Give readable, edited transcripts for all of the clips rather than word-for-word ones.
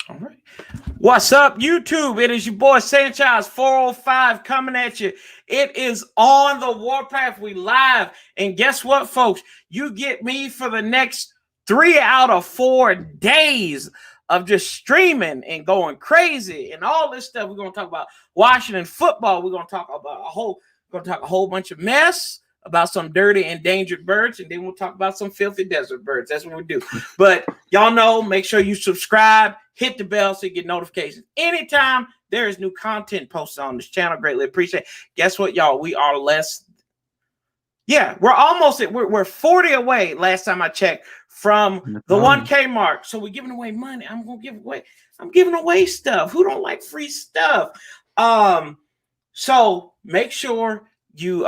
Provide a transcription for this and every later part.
All right. What's up, YouTube? It is your boy Sanchez 405 coming at you. It is on the Warpath. We live. And guess what, folks? You get me for the next 3 out of 4 days of just streaming and going crazy and all this stuff. We're going to talk about Washington football. We're going to talk about a whole bunch of mess, about some dirty endangered birds, and then we'll talk about some filthy desert birds. That's what we do. But y'all know, make sure you subscribe, hit the bell so you get notifications anytime there is new content posted on this channel. Greatly appreciate it. Guess what, y'all? We are we're almost at we're 40 away last time I checked from the 1K mark. So we're giving away money. I'm giving away stuff. Who don't like free stuff? So make sure you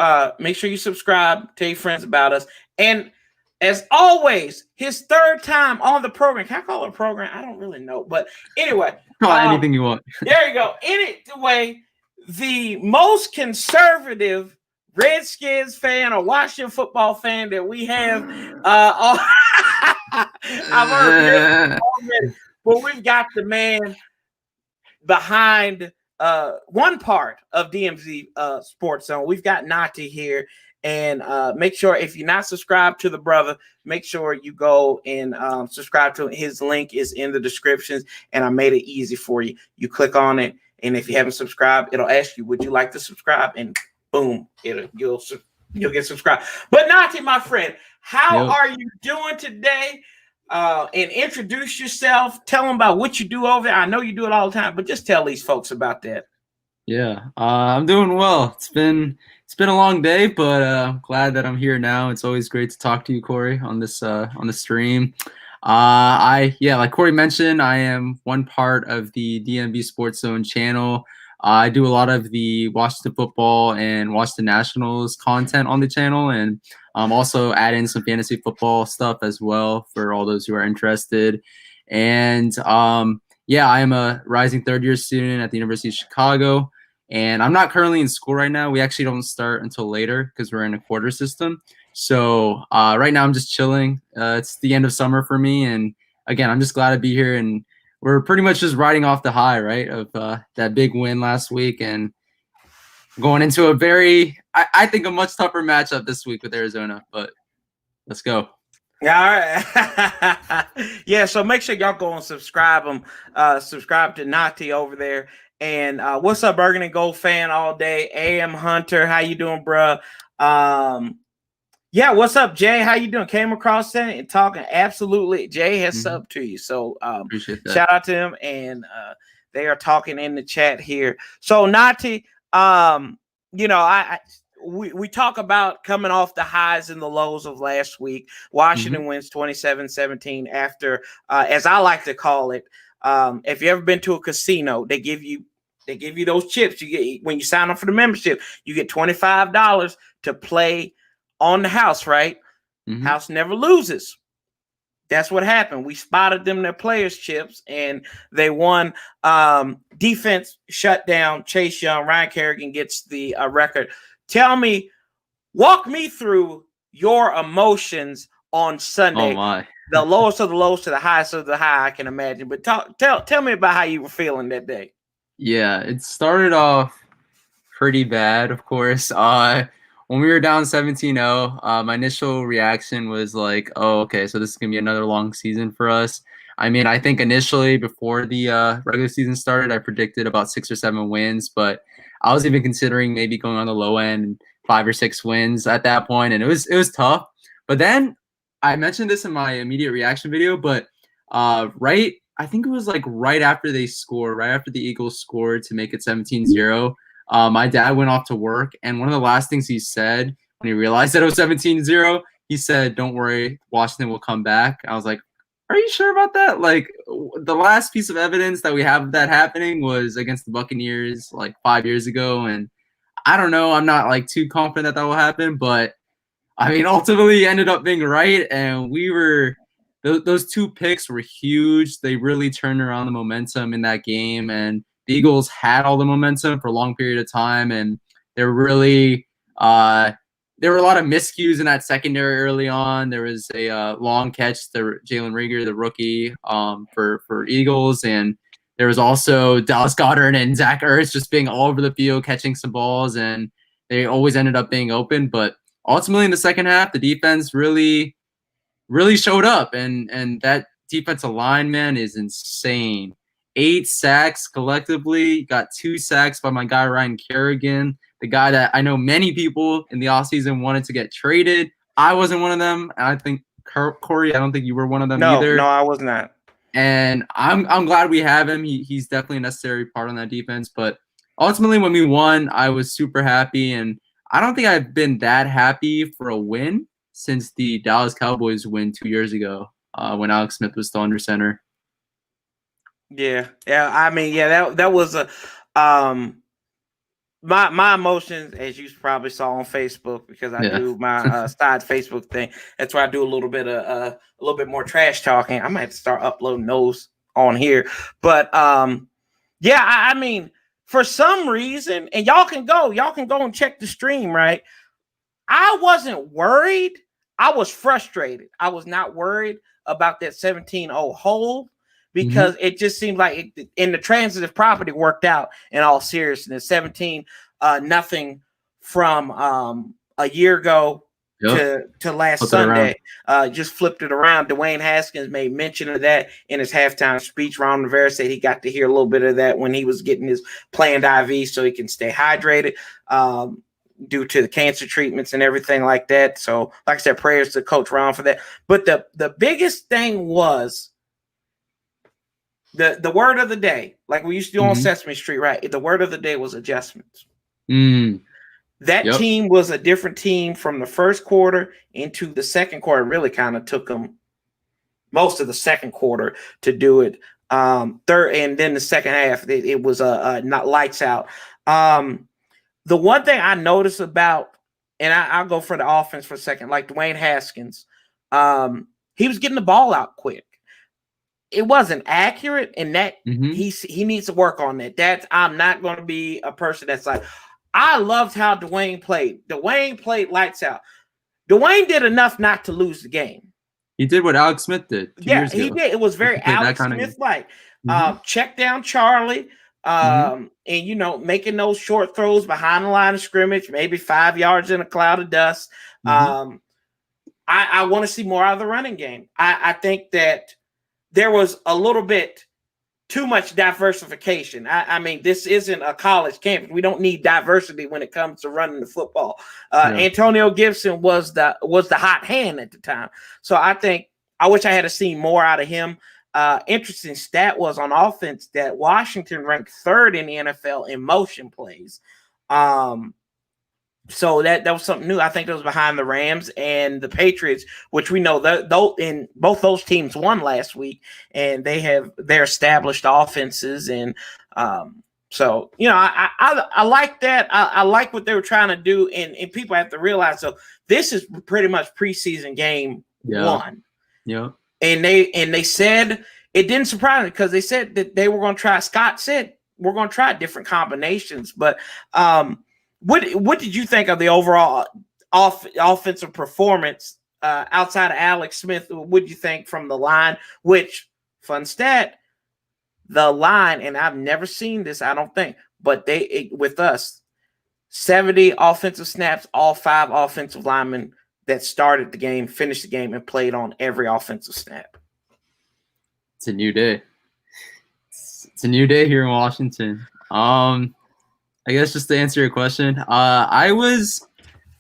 subscribe, tell your friends about us. And as always, his third time on the program. Can I call it a program? I don't really know. But anyway. Call it anything you want. There you go. Anyway, the most conservative Redskins fan or Washington football fan that we have. I've heard already. But we've got the man behind one part of DMVSportsZone. We've got Nati here, and make sure if you're not subscribed to the brother, make sure you go and subscribe to him. His link is in the descriptions, and I made it easy for you. You click on it, and if you haven't subscribed, it'll ask you, would you like to subscribe? And boom, you'll get subscribed. But Nati, my friend, how are you doing today? And introduce yourself. Tell them about what you do over there. I know you do it all the time, but just tell these folks about that. Yeah, I'm doing well. It's been a long day, but I'm glad that I'm here now. It's always great to talk to you, Corey, on this on the stream. Like Corey mentioned, I am one part of the DMVSportsZone channel. I do a lot of the Washington football and Washington Nationals content on the channel, and also add in some fantasy football stuff as well for all those who are interested. And I am a rising third-year student at the University of Chicago, and I'm not currently in school right now. We actually don't start until later because we're in a quarter system. So right now I'm just chilling. It's the end of summer for me, and again, I'm just glad to be here, and we're pretty much just riding off the high, right, of that big win last week and going into a I think a much tougher matchup this week with Arizona, but let's go. Yeah, all right. Yeah, so make sure y'all go and subscribe to Nati over there. And what's up, Burgundy Gold fan all day? AM Hunter, how you doing, bro? Yeah, what's up, Jay? How you doing? Came across that and talking. Absolutely. Jay has subbed to you. So appreciate that. Shout out to him. And they are talking in the chat here. So Nati, we talk about coming off the highs and the lows of last week. Washington wins 27-17 after, as I like to call it, if you ever been to a casino, they give you those chips. You get when you sign up for the membership, you get $25 to play on the house, right? House never loses. That's what happened. We spotted them their players' chips, and they won. Defense shut down Chase Young. Ryan Kerrigan gets the record. Walk me through your emotions on Sunday. Oh my! The lowest of the lows to the highest of the high, I can imagine. But tell me about how you were feeling that day. Yeah, it started off pretty bad, of course. When we were down 17-0, my initial reaction was like, oh, okay, so this is going to be another long season for us. I mean, I think initially before the regular season started, I predicted about 6 or 7 wins, but I was even considering maybe going on the low end, 5 or 6 wins at that point, and it was tough. But then I mentioned this in my immediate reaction video, but I think it was like right after the Eagles scored to make it 17-0, my dad went off to work, and one of the last things he said when he realized that it was 17-0, he said, "Don't worry, Washington will come back." I was like, are you sure about that? Like, the last piece of evidence that we have of that happening was against the Buccaneers like 5 years ago, and I don't know. I'm not like too confident that will happen, but I mean, ultimately ended up being right, and those 2 picks were huge. They really turned around the momentum in that game, and the Eagles had all the momentum for a long period of time, and they're really there were a lot of miscues in that secondary early on. There was a long catch to Jalen Reagor, the rookie, for Eagles, and there was also Dallas Goedert and Zach Ertz just being all over the field, catching some balls, and they always ended up being open. But ultimately in the second half, the defense really showed up, and that defensive line, man, is insane. 8 sacks collectively, got 2 sacks by my guy Ryan Kerrigan, the guy that I know many people in the offseason wanted to get traded. I wasn't one of them. And I think Corey, I don't think you were one of them either. No, I was not. And I'm glad we have him. He's definitely a necessary part on that defense. But ultimately, when we won, I was super happy. And I don't think I've been that happy for a win since the Dallas Cowboys win 2 years ago when Alex Smith was still under center. Yeah. I mean, that was a my emotions, as you probably saw on Facebook, because I do my side Facebook thing. That's why I do a little bit more trash talking. I might have to start uploading those on here. But I mean, for some reason, and y'all can go and check the stream, right? I wasn't worried. I was frustrated. I was not worried about that 17-0 hold, because it just seemed like in the transitive property worked out in all seriousness. 17-0 from a year ago to last Sunday. Just flipped it around. Dwayne Haskins made mention of that in his halftime speech. Ron Rivera said he got to hear a little bit of that when he was getting his planned IV so he can stay hydrated due to the cancer treatments and everything like that. So, like I said, prayers to Coach Ron for that. But the biggest thing was the word of the day, like we used to do on Sesame Street, right? The word of the day was adjustments. That team was a different team from the first quarter into the second quarter. Really kind of took them most of the second quarter to do it. Third, and then the second half, it was not lights out. The one thing I noticed about, and I'll go for the offense for a second, like Dwayne Haskins, he was getting the ball out quick. It wasn't accurate, and that he needs to work on that. I'm not going to be a person that's like, I loved how Dwayne played. Dwayne played lights out. Dwayne did enough not to lose the game. He did what Alex Smith did 2 years ago. He did. It was very Alex Smith-like. Check down Charlie, and making those short throws behind the line of scrimmage, maybe 5 yards in a cloud of dust. I want to see more out of the running game. I think that there was a little bit too much diversification. I mean, this isn't a college campus. We don't need diversity when it comes to running the football. Antonio Gibson was the hot hand at the time. So I wish I had seen more out of him. Interesting stat was on offense that Washington ranked 3rd in the NFL in motion plays. So that was something new. I think that was behind the Rams and the Patriots, which we know that both those teams won last week, and they have their established offenses. And so I like that. I like what they were trying to do, and people have to realize, so this is pretty much preseason game 1. Yeah. And they said it didn't surprise me, because they said that they were going to try. Scott said we're going to try different combinations, but what did you think of the overall offensive performance outside of Alex Smith? What did you think from the line? Which, fun stat, the line, and I've never seen this, I don't think, but with us, 70 offensive snaps, all 5 offensive linemen that started the game, finished the game, and played on every offensive snap. It's a new day. It's a new day here in Washington. I guess just to answer your question, I was,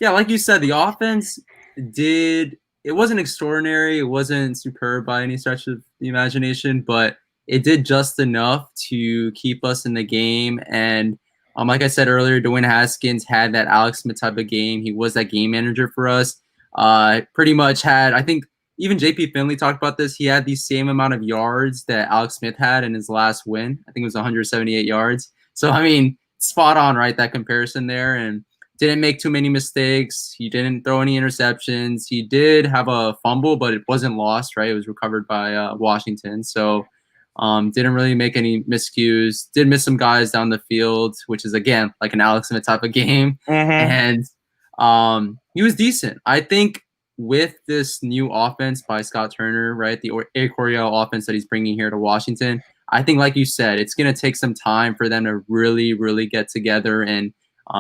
like you said, the offense it wasn't extraordinary. It wasn't superb by any stretch of the imagination, but it did just enough to keep us in the game. And like I said earlier, Dwayne Haskins had that Alex Smith type of game. He was that game manager for us. Pretty much had, I think even JP Finley talked about this. He had the same amount of yards that Alex Smith had in his last win. I think it was 178 yards. So, I mean, spot on, right? That comparison there, and didn't make too many mistakes. He didn't throw any interceptions. He did have a fumble, but it wasn't lost, right? It was recovered by Washington. So didn't really make any miscues. Did miss some guys down the field, which is, again, like an Alex Smith type of game. And he was decent. I think with this new offense by Scott Turner, right, the A. Coryell offense that he's bringing here to Washington, I think, like you said, it's going to take some time for them to really, really get together and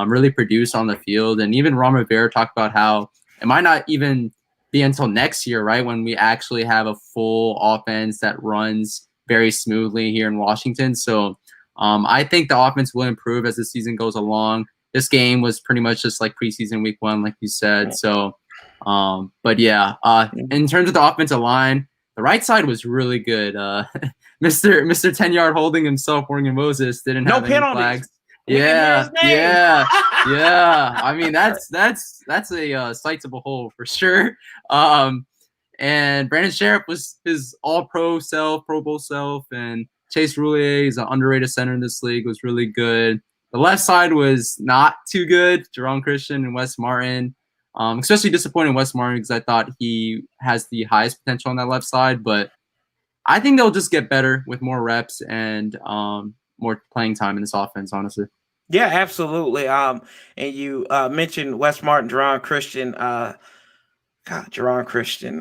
really produce on the field. And even Ron Rivera talked about how it might not even be until next year, right, when we actually have a full offense that runs very smoothly here in Washington. So I think the offense will improve as the season goes along. This game was pretty much just like preseason week 1, like you said. So, but yeah, in terms of the offensive line, the right side was really good. Mr. 10-yard holding himself, Morgan Moses, didn't have any flags. Yeah. I mean, that's a sight to behold for sure. And Brandon Sheriff was his all-pro self, Pro Bowl self, and Chase Roulier is an underrated center in this league, was really good. The left side was not too good. Jerome Christian and Wes Martin, especially disappointing Wes Martin because I thought he has the highest potential on that left side, but I think they'll just get better with more reps and more playing time in this offense, honestly. Yeah, absolutely. And you mentioned Wes Martin, Jerron Christian. Jerron Christian.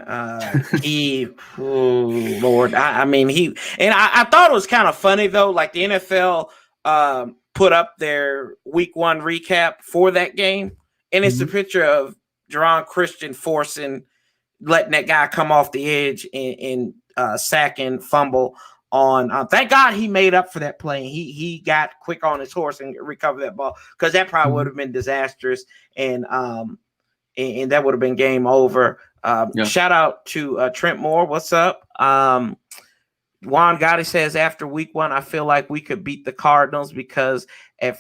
Lord. I mean, I thought it was kind of funny, though. Like the NFL put up their week 1 recap for that game, and it's a picture of Jerron Christian letting that guy come off the edge and sack and fumble on. Thank God he made up for that play. He got quick on his horse and recovered that ball, because that probably would have been disastrous, and that would have been game over. Shout out to Trent Moore. What's up? Juan Gotti says, after week 1, I feel like we could beat the Cardinals because at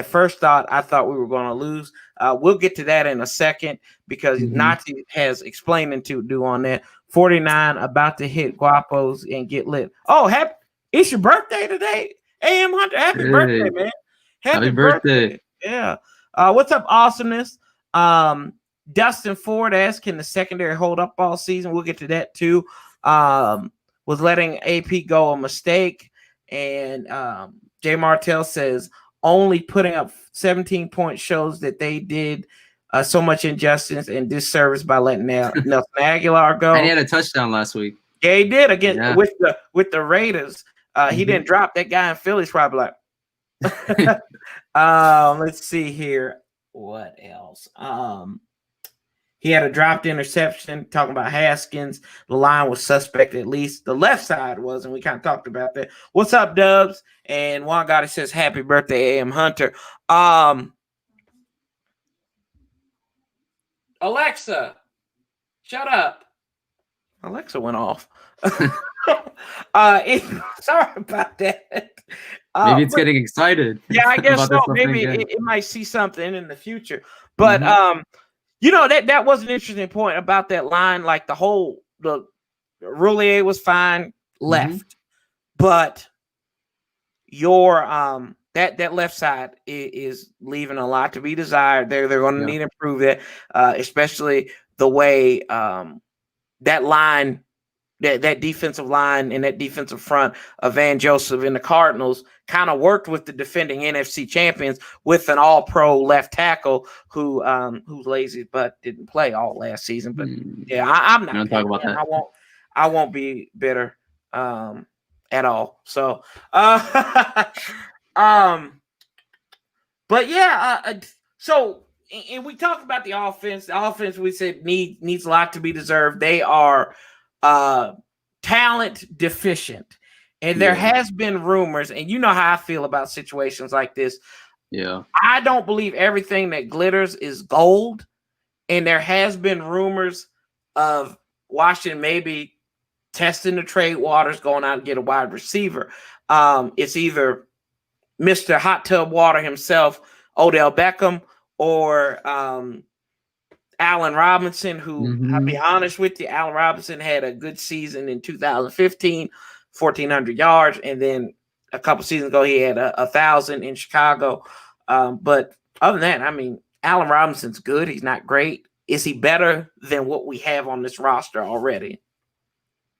first thought, I thought we were going to lose. We'll get to that in a second because Nati has explaining to do on that. 49 about to hit Guapos and get lit. Oh, it's your birthday today, AM Hunter. Happy birthday, man. Happy birthday. Yeah. What's up, awesomeness? Dustin Ford asks, can the secondary hold up all season? We'll get to that too. Was letting AP go a mistake. And Jay Martell says, only putting up 17 points shows that they did so much injustice and disservice by letting Nelson Aguilar go. And he had a touchdown last week. Yeah, he did again with the Raiders. He didn't drop that guy in Philly's probably like. Let's see here. What else? He had a dropped interception, talking about Haskins. The line was suspect, at least. The left side was, and we kind of talked about that. What's up, Dubs? And Juan Gotti says, happy birthday, AM Hunter. Alexa, shut up. Alexa went off. Sorry about that. Maybe it's getting excited. Yeah, I guess so. Maybe it might see something in the future. But that was an interesting point about that line. Like the Roulier was fine left, but your that left side is leaving a lot to be desired. They're going to need to improve that, especially the way that line. That defensive line and that defensive front of Van Joseph and the Cardinals kind of worked with the defending NFC champions with an all-pro left tackle who's lazy but didn't play all last season. But I'm not talking about that. I won't be bitter at all. So but so and we talked about the offense. The offense we said needs a lot to be deserved. They are talent deficient, and there has been rumors, and you know how I feel about situations like this. I don't believe everything that glitters is gold, and there has been rumors of Washington maybe testing the trade waters, going out and get a wide receiver. It's either Mr. Hot Tub Water himself, Odell Beckham, or Allen Robinson, who, I'll be honest with you, Allen Robinson had a good season in 2015, 1,400 yards, and then a couple seasons ago he had 1,000 in Chicago. But other than that, I mean, Allen Robinson's good. He's not great. Is he better than what we have on this roster already?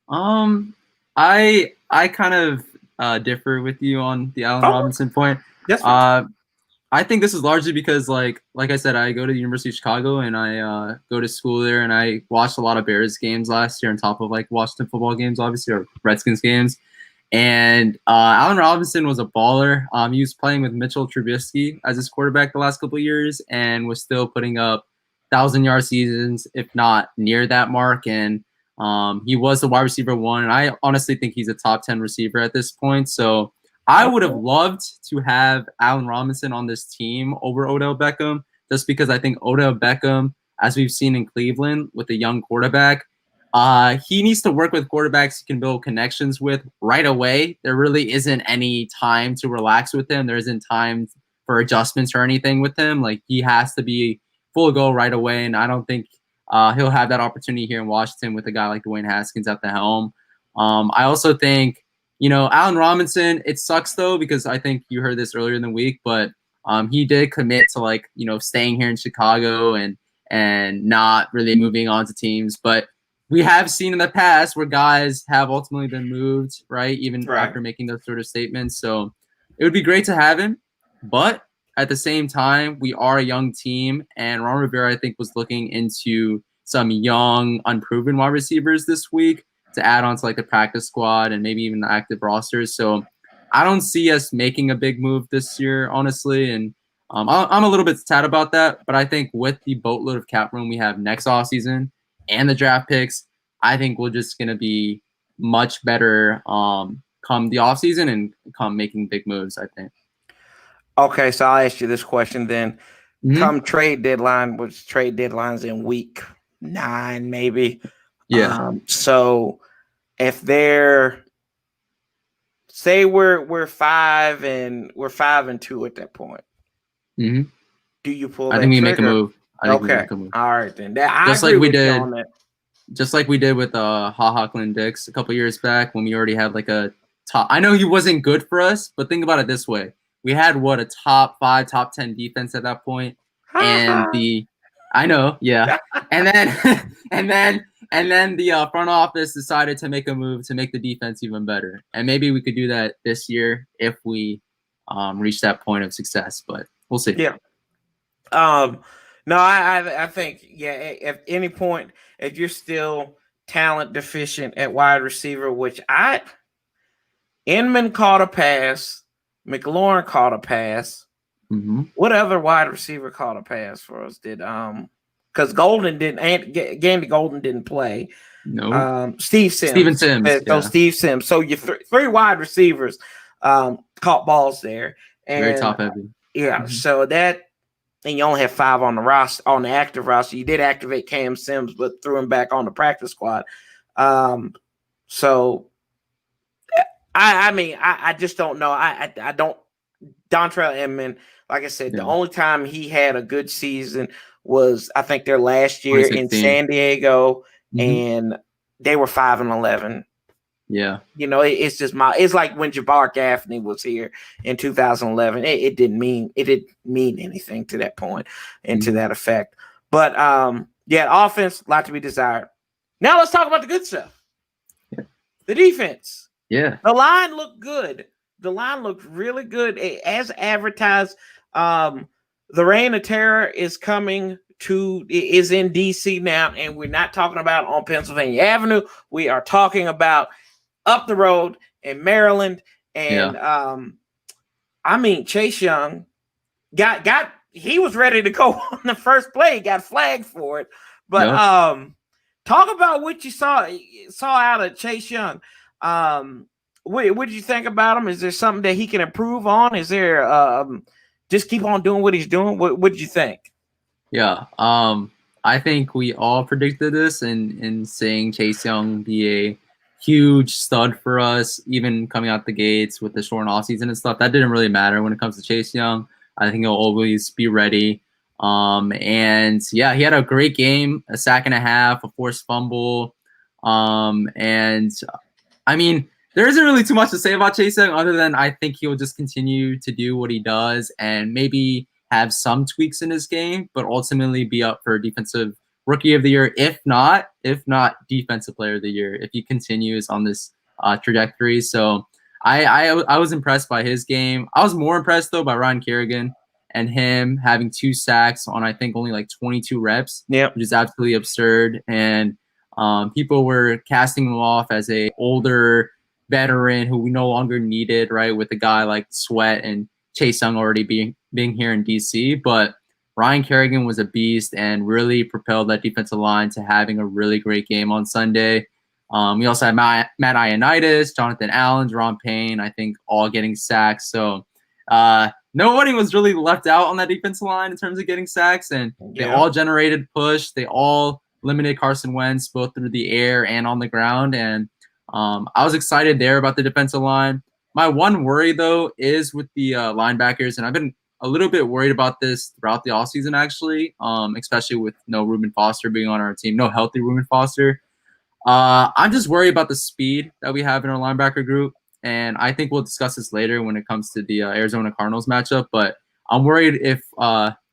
I kind of differ with you on the Allen Robinson point. I think this is largely because, like I said, I go to the University of Chicago and I go to school there, and I watched a lot of Bears games last year on top of like Washington football games, obviously, or Redskins games. And Allen Robinson was a baller. He was playing with Mitchell Trubisky as his quarterback the last couple of years and was still putting up 1,000-yard seasons, if not near that mark. And he was the wide receiver 1. And I honestly think he's a top 10 receiver at this point. So I would have loved to have Allen Robinson on this team over Odell Beckham, just because I think Odell Beckham, as we've seen in Cleveland with a young quarterback, he needs to work with quarterbacks he can build connections with right away. There really isn't any time to relax with him. There isn't time for adjustments or anything with him. Like, he has to be full go right away, and I don't think he'll have that opportunity here in Washington with a guy like Dwayne Haskins at the helm. I also think, Allen Robinson, it sucks though, because I think you heard this earlier in the week, but he did commit to staying here in Chicago and not really moving on to teams. But we have seen in the past where guys have ultimately been moved, right? Even after making those sort of statements. So it would be great to have him. But at the same time, we are a young team. And Ron Rivera, I think, was looking into some young, unproven wide receivers this week to add on to the practice squad and maybe even the active rosters. So I don't see us making a big move this year, honestly. And I'm a little bit sad about that. But I think with the boatload of cap room we have next offseason, and the draft picks, I think we're just going to be much better come the offseason and come making big moves, I think. Okay, so I'll ask you this question then. Come trade deadline, which trade deadline's in week 9 maybe. Yeah. So if they're, say we're 5-2 at that point. Mm-hmm. Do you pull I that think we trigger? make a move. Okay. All right then. Just like we did with Ha Clinton Dix a couple years back when we already had a top. I know he wasn't good for us, but think about it this way: we had a top 5, top 10 defense at that point, and I know, yeah, and then and then the front office decided to make a move to make the defense even better, and maybe we could do that this year if we reach that point of success, but we'll see. Yeah. No, I think, at any point, if you're still talent deficient at wide receiver, which Inman caught a pass, McLaurin caught a pass. Mm-hmm. What other wide receiver caught a pass for us? Did because Golden didn't, and Gandy Golden didn't play. No. Steven Sims. So Steve Sims. So your 3 wide receivers caught balls there. And, very top heavy. Yeah. Mm-hmm. So that. And you only have 5 on the roster, on the active roster. You did activate Cam Sims, but threw him back on the practice squad. So, I just don't know. I don't. Dontrell Inman, like I said, the only time he had a good season was, I think, their last year in San Diego, and they were 5-11. Yeah. It's just it's like when Jabbar Gaffney was here in 2011. It didn't mean anything to that point and to that effect. But offense, a lot to be desired. Now let's talk about the good stuff. Yeah. The defense. Yeah. The line looked good. The line looked really good as advertised. The Reign of Terror is in DC now, and we're not talking about on Pennsylvania Avenue. We are talking about up the road in Maryland. And Chase Young he was ready to go on the first play, got flagged for it. But talk about what you saw out of Chase Young. What did you think about him? Is there something that he can improve on? Is there just keep on doing what he's doing? What did you think? Yeah. I think we all predicted this in saying Chase Young be a huge stud for us, even coming out the gates with the short offseason and stuff. That didn't really matter when it comes to Chase Young. I think he'll always be ready. And he had a great game, a sack and a half, a forced fumble. And I mean, there isn't really too much to say about Chase Young other than I think he'll just continue to do what he does and maybe have some tweaks in his game, but ultimately be up for defensive Rookie of the Year, if not Defensive Player of the Year, if he continues on this trajectory. So I was impressed by his game. I was more impressed though by Ryan Kerrigan and him having 2 sacks on I think only 22 reps, which is absolutely absurd. And people were casting him off as a older veteran who we no longer needed, right? With a guy like Sweat and Chase Young already being here in DC. But Ryan Kerrigan was a beast and really propelled that defensive line to having a really great game on Sunday. We also had Matt Ioannidis, Jonathan Allen, Jerron Payne, I think all getting sacks. So nobody was really left out on that defensive line in terms of getting sacks, and they all generated push. They all limited Carson Wentz both through the air and on the ground. And I was excited there about the defensive line. My one worry, though, is with the linebackers, and I've been a little bit worried about this throughout the offseason, actually, especially with no Reuben Foster being on our team, no healthy Reuben Foster. I'm just worried about the speed that we have in our linebacker group, and I think we'll discuss this later when it comes to the Arizona Cardinals matchup, but I'm worried if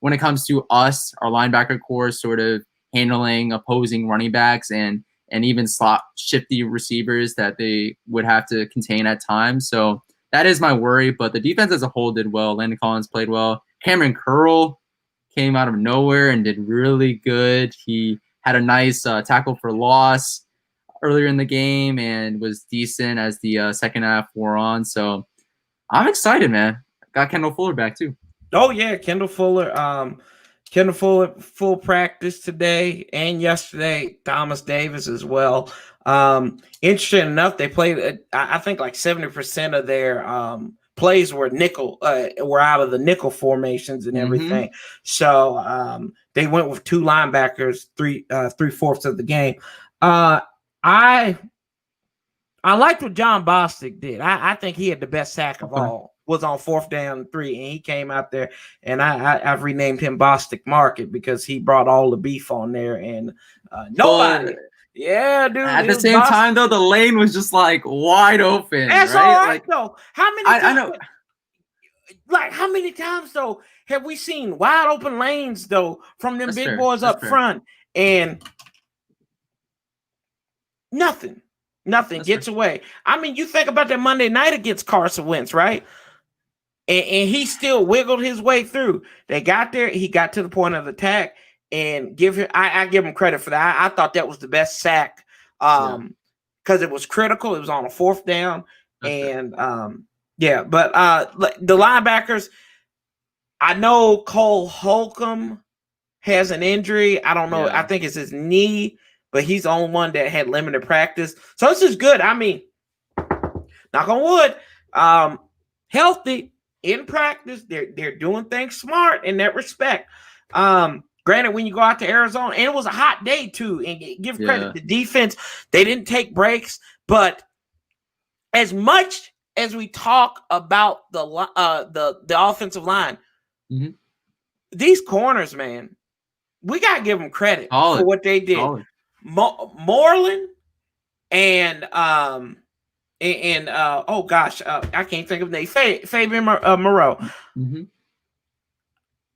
when it comes to us, our linebacker core sort of handling opposing running backs and even slot shifty receivers that they would have to contain at times. So that is my worry, but the defense as a whole did well. Landon Collins played well. Cameron Curl came out of nowhere and did really good. He had a nice tackle for loss earlier in the game and was decent as the second half wore on. So I'm excited, man. Got Kendall Fuller back too. Oh yeah, Kendall Fuller. Kendall Fuller full practice today and yesterday. Thomas Davis as well. Interesting enough, they played. I think like 70% of their plays were nickel. Were out of the nickel formations and everything. Mm-hmm. So they went with two linebackers, 3/4 of the game. I liked what John Bostic did. I think he had the best sack of all. Was on 4th down and 3, and he came out there, and I've renamed him Bostic Market because he brought all the beef on there, and nobody. Yeah, dude. At the same time, though, the lane was just like wide open. That's right? All right, like, though. How many? I know. Like how many times though have we seen wide open lanes though from them big boys up front, and nothing gets away. I mean, you think about that Monday night against Carson Wentz, right? And he still wiggled his way through. They got there. He got to the point of attack, and I give him credit for that. I thought that was the best sack because it was critical. It was on a 4th down, and but the linebackers. I know Cole Holcomb has an injury. I don't know. I think it's his knee, but he's the only one that had limited practice. So this is good. I mean, knock on wood, healthy. In practice, they're doing things smart in that respect. Granted, when you go out to Arizona, and it was a hot day too, and give credit to defense, they didn't take breaks. But as much as we talk about the offensive line, these corners, man, we gotta give them credit for what they did. Moreland and oh gosh, I can't think of the name. Fabian Moreau. Mm-hmm.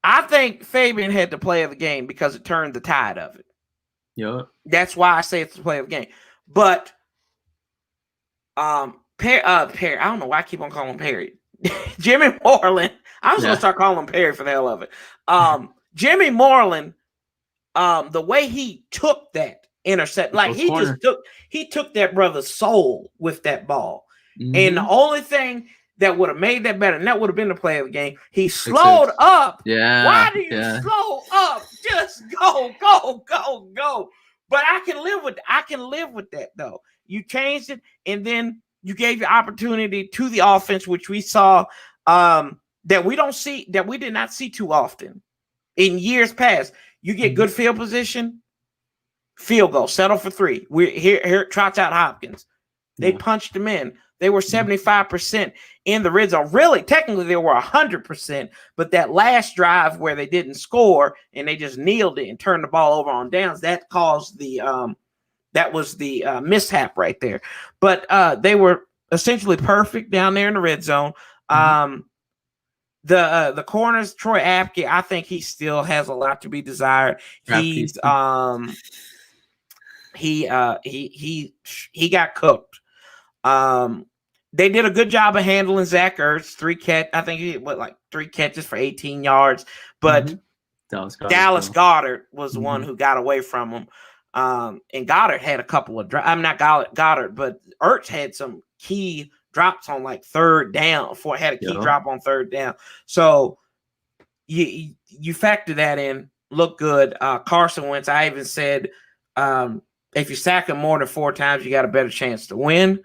I think Fabian had the play of the game because it turned the tide of it. Yeah, that's why I say it's the play of the game. But Perry, I don't know why I keep on calling him Perry. Jimmy Moreland. I'm just gonna start calling him Perry for the hell of it. Jimmy Moreland, the way he took that intercept, like he took that brother's soul with that ball. Mm-hmm. And the only thing that would have made that better, and that would have been the play of the game, he slowed up. Yeah. Why do you slow up? Just go. But I can live with that though. You changed it, and then you gave your opportunity to the offense, which we saw that we did not see too often in years past. You get good field position. Field goal, settle for 3. We're here trots out Hopkins. They punched them in. They were 75% in the red zone. Really, technically, they were 100%. But that last drive where they didn't score and they just kneeled it and turned the ball over on downs, that caused that was the mishap right there. But they were essentially perfect down there in the red zone. The corners, Troy Apke, I think he still has a lot to be desired. He's he got cooked. They did a good job of handling Zach Ertz. 3 catches for 18 yards. But Dallas Goedert was the one who got away from him. And Goddard had a couple of drives. I'm not Goddard, but Ertz had some key drops on like third down. Had a key Yeah. drop on third down. So you factor that in. Look good. Carson Wentz, I even said, if you sack him more than 4 times, you got a better chance to win.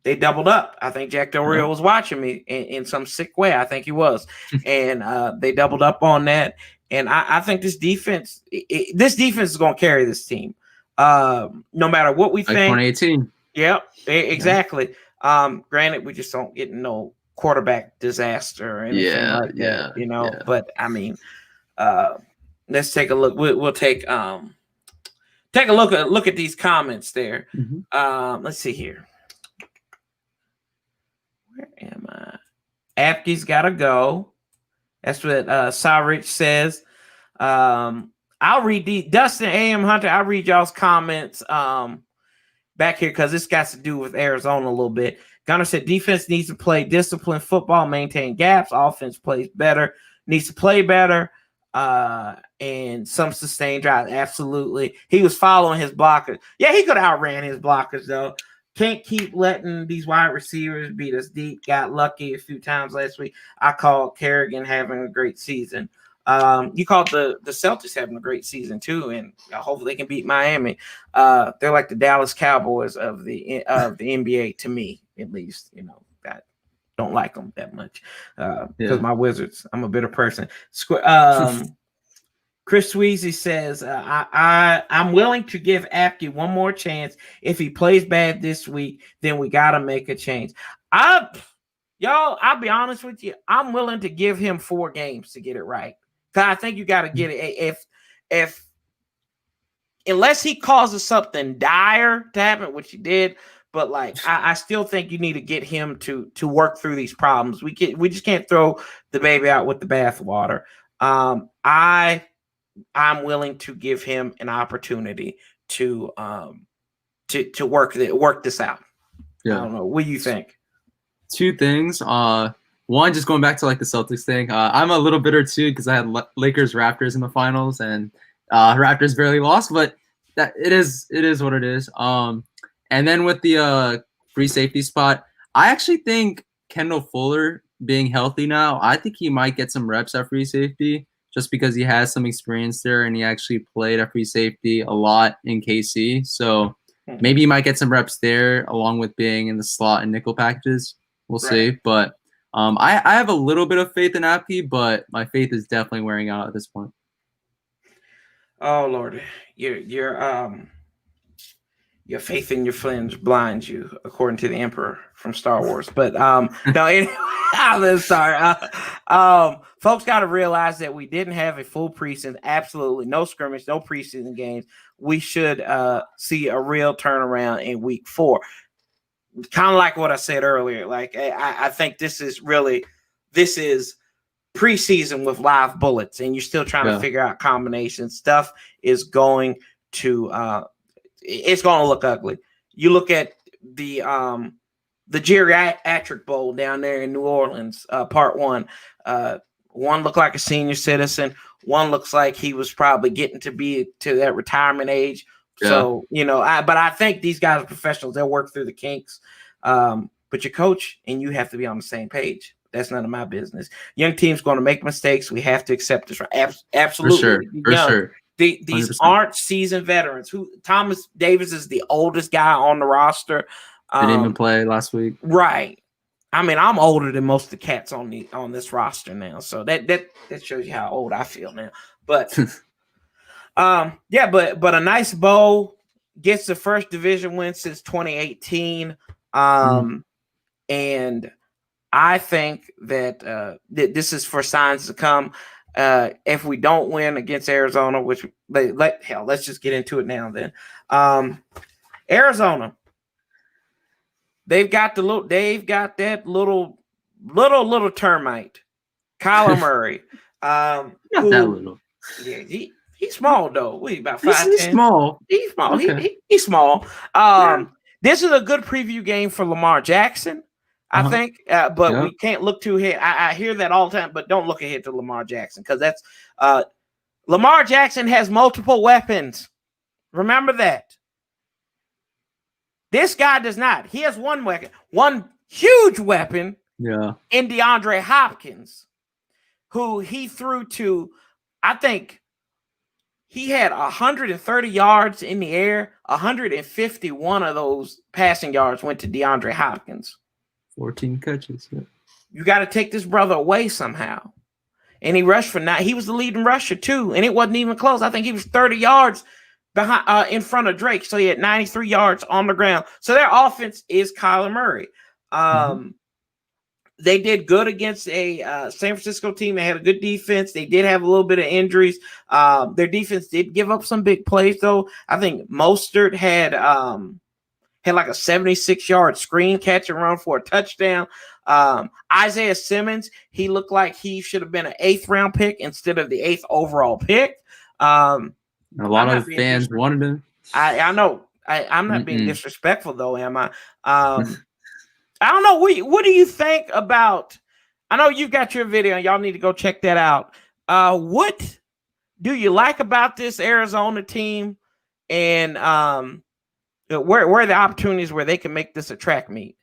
They doubled up. I think Jack Del Rio was watching me in some sick way. I think he was. And they doubled up on that. And I think this defense is going to carry this team. No matter what we like think. 2018. Yep, exactly. Granted, we just don't get no quarterback disaster or anything like that, you know. Yeah. But I mean, let's take a look. We'll take a look at these comments there. Mm-hmm. Let's see here. Where am I? Apke's gotta go. That's what Sarich says. I'll read Dustin A.M. Hunter. I'll read y'all's comments back here because this got to do with Arizona a little bit. Gunner said defense needs to play disciplined football, maintain gaps. Offense plays better, needs to play better, and some sustained drive. Absolutely. He was following his blockers. Yeah, he could have outran his blockers, though. Can't keep letting these wide receivers beat us deep. Got lucky a few times last week. I called Kerrigan having a great season. You called the Celtics having a great season too, and hopefully they can beat Miami. They're like the Dallas Cowboys of the NBA to me, at least. You know, I don't like them that much because my Wizards. I'm a bitter person. Chris Sweezy says, I'm willing to give Apke one more chance. If he plays bad this week, then we got to make a change. I'll be honest with you. I'm willing to give him 4 games to get it right. Because I think you got to get it. If unless he causes something dire to happen, which he did, but like I still think you need to get him to work through these problems. We just can't throw the baby out with the bathwater. I'm willing to give him an opportunity to work this out. Yeah. I don't know. What do you think? 2 things. One, just going back to like the Celtics thing. I'm a little bitter too because I had Lakers Raptors in the finals and Raptors barely lost, but that it is what it is. And then with the free safety spot, I actually think Kendall Fuller being healthy now, I think he might get some reps at free safety just because he has some experience there and he actually played at free safety a lot in KC. So maybe he might get some reps there along with being in the slot and nickel packages. We'll see. But I have a little bit of faith in Apke, but my faith is definitely wearing out at this point. Oh Lord, your faith in your friends blinds you, according to the Emperor from Star Wars. But no, anyway, I'm sorry. Folks got to realize that we didn't have a full preseason. Absolutely no scrimmage, no preseason games. We should see a real turnaround in week 4. Kind of like what I said earlier. Like I think this is preseason with live bullets, and you're still trying to figure out combinations. Stuff is going to it's going to look ugly. You look at the geriatric bowl down there in New Orleans, part 1. One looked like a senior citizen. One looks like he was probably getting to that retirement age. Yeah. So, you know, but I think these guys are professionals. They'll work through the kinks. But your coach and you have to be on the same page. That's none of my business. Young team's going to make mistakes. We have to accept this. Absolutely. For sure. These 100%. Aren't seasoned veterans. Thomas Davis is the oldest guy on the roster. Didn't even play last week. Right. I mean, I'm older than most of the cats on this roster now. So that shows you how old I feel now. But but a nice bowl gets the first division win since 2018. And I think that this is for signs to come. If we don't win against Arizona, which let's just get into it now then. Arizona, they've got that little termite, Kyler Murray. Not that little. Yeah, he's small though. About 5'10". He's small. He's small. Okay. He's small. This is a good preview game for Lamar Jackson, I think. But we can't look too ahead. I hear that all the time, but don't look ahead to Lamar Jackson because that's Lamar Jackson has multiple weapons. Remember that. This guy does not. He has one weapon, one huge weapon Yeah. in DeAndre Hopkins, who he threw to, I think he had 130 yards in the air. 151 of those passing yards went to DeAndre Hopkins. 14 catches. Yeah. You got to take this brother away somehow. And he rushed for 9. He was the leading rusher too, and it wasn't even close. I think he was 30 yards behind in front of Drake. So he had 93 yards on the ground. So their offense is Kyler Murray. They did good against a San Francisco team. They had a good defense. They did have a little bit of injuries. Their defense did give up some big plays, though. I think Mostert had like a 76-yard screen catch and run for a touchdown. Isaiah Simmons, he looked like he should have been an 8th-round pick instead of the 8th overall pick. A lot of fans wanted him. I know. I'm not being disrespectful, though, am I? I don't know. What do you think about? I know you've got your video, and y'all need to go check that out. What do you like about this Arizona team, and where are the opportunities where they can make this a track meet?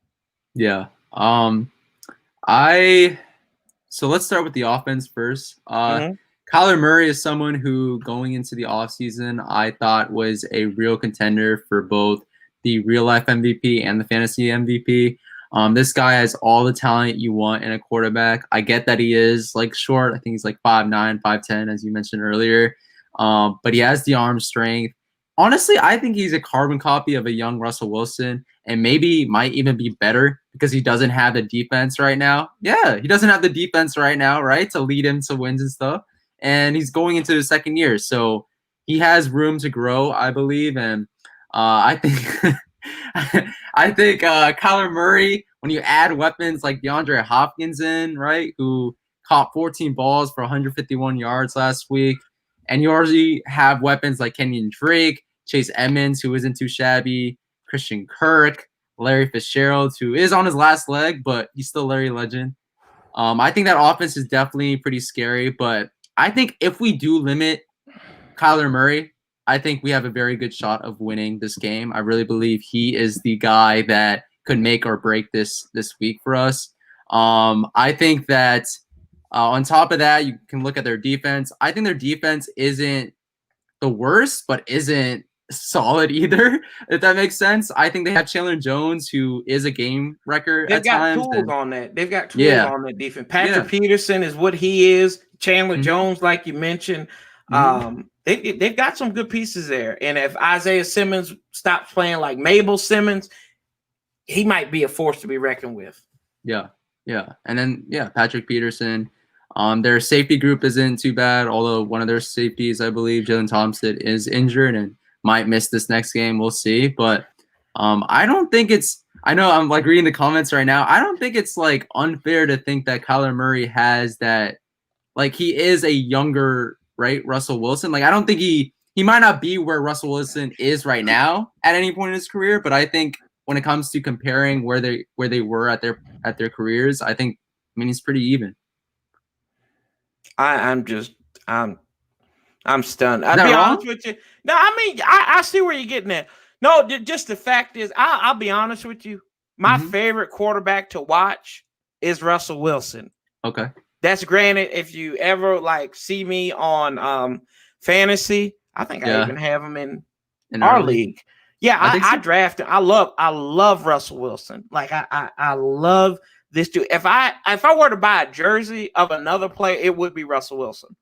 Yeah. So let's start with the offense first. Kyler Murray is someone who, going into the offseason, I thought was a real contender for both the real-life MVP and the fantasy MVP. This guy has all the talent you want in a quarterback. I get that he is like short. I think he's like 5'9", 5'10", as you mentioned earlier. But he has the arm strength. Honestly, I think he's a carbon copy of a young Russell Wilson, and maybe might even be better because he doesn't have the defense right now. Yeah, he doesn't have the defense right now, right, to lead him to wins and stuff. And he's going into his second year, so he has room to grow, I believe. And I think I think Kyler Murray, when you add weapons like DeAndre Hopkins in, right, who caught 14 balls for 151 yards last week, and you already have weapons like Kenyon Drake, Chase Edmonds, who isn't too shabby, Christian Kirk, Larry Fitzgerald, who is on his last leg, but he's still Larry Legend. I think that offense is definitely pretty scary, but I think if we do limit Kyler Murray, I think we have a very good shot of winning this game. I really believe he is the guy that could make or break this week for us. I think that on top of that, you can look at their defense. I think their defense isn't the worst, but isn't solid either, if that makes sense. I think they have Chandler Jones, who is a game wrecker at times. They've got tools on that defense. Patrick Peterson is what he is. Chandler Jones, like you mentioned. They've got some good pieces there. And if Isaiah Simmons stops playing like Mabel Simmons, he might be a force to be reckoned with. Yeah. And then, Patrick Peterson. Their safety group isn't too bad, although one of their safeties, I believe, Jalen Thompson, is injured and might miss this next game. We'll see. But I don't think it's – I know I'm like reading the comments right now. I don't think it's like unfair to think that Kyler Murray has that – like he is a younger, right, Russell Wilson. Like I don't think he might not be where Russell Wilson is right now at any point in his career, but I think when it comes to comparing where they were at their careers, I mean he's pretty even. I'm stunned. I'll be honest with you. No, I mean, I see where you're getting at. No, just the fact is, I'll be honest with you. My favorite quarterback to watch is Russell Wilson. Okay. That's granted. If you ever like see me on fantasy, I think I even have him in our league. Yeah, I drafted. I love Russell Wilson. Like I love this dude. If I were to buy a jersey of another player, it would be Russell Wilson.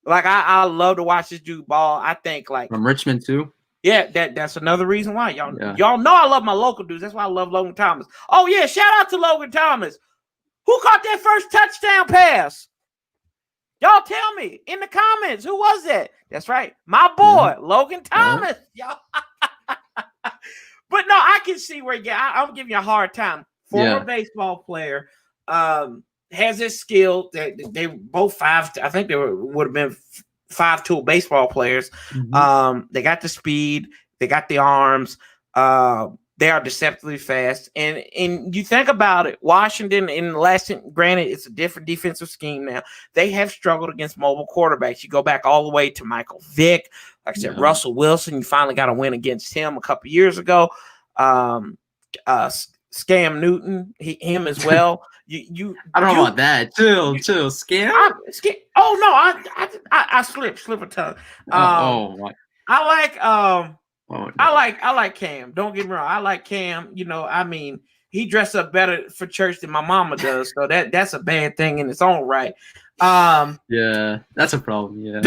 Like I love to watch this dude ball. I think like from Richmond too. Yeah, that's another reason why y'all know I love my local dudes. That's why I love Logan Thomas. Oh yeah, shout out to Logan Thomas. Who caught that first touchdown pass? Y'all tell me in the comments. Who was that? That's right, my boy Logan Thomas. Y'all. But no, I can see where I'm giving you a hard time. Former baseball player, has this skill that they both five. I think they would have been 5-tool baseball players. They got the speed, they got the arms. They are deceptively fast. And you think about it, Washington in the last, granted, it's a different defensive scheme now. They have struggled against mobile quarterbacks. You go back all the way to Michael Vick. Like I said, Russell Wilson, you finally got a win against him a couple years ago. Scam Newton, him as well. I don't know about that. Chill. Scam. Oh no, I slip a tongue. I like I like Cam. Don't get me wrong. I like Cam. I mean, he dressed up better for church than my mama does, so that's a bad thing in its own right. Yeah, that's a problem. Yeah.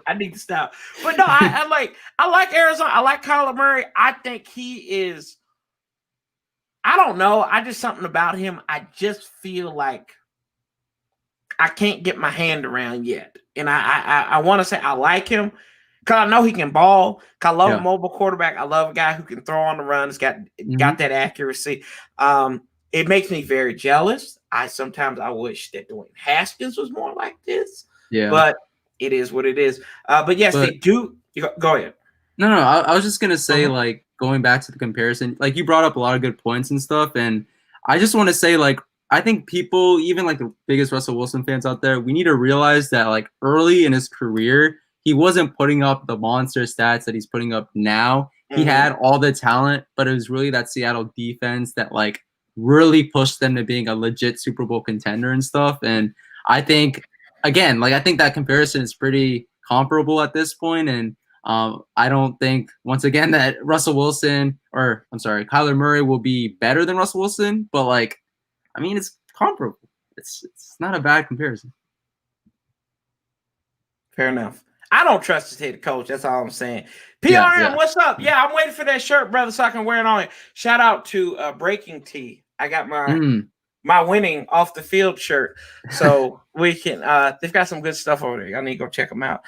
I need to stop. But no, I like Arizona. I like Kyler Murray. I think he is. I don't know. I just something about him. I just feel like I can't get my hand around yet. And I want to say I like him because I know he can ball. I love a mobile quarterback. I love a guy who can throw on the run. It's got that accuracy. It makes me very jealous. Sometimes I wish that Dwayne Haskins was more like this. Yeah. But it is what it is. But yes, they do. Go ahead. No. I was just gonna say, like, going back to the comparison, like you brought up a lot of good points and stuff, and I just want to say, like, I think people, even like the biggest Russell Wilson fans out there, we need to realize that like early in his career, he wasn't putting up the monster stats that he's putting up now. He had all the talent, but it was really that Seattle defense that like really pushed them to being a legit Super Bowl contender and stuff. And I think, again, like I think that comparison is pretty comparable at this point. And I don't think, once again, that Kyler Murray will be better than Russell Wilson, but like, I mean, it's comparable. It's not a bad comparison. Fair enough. I don't trust the state coach. That's all I'm saying. PRM, what's up? Yeah, I'm waiting for that shirt, brother, so I can wear it on. Shout out to Breaking Tea. I got my winning off the field shirt, so we can. They've got some good stuff over there. I need to go check them out.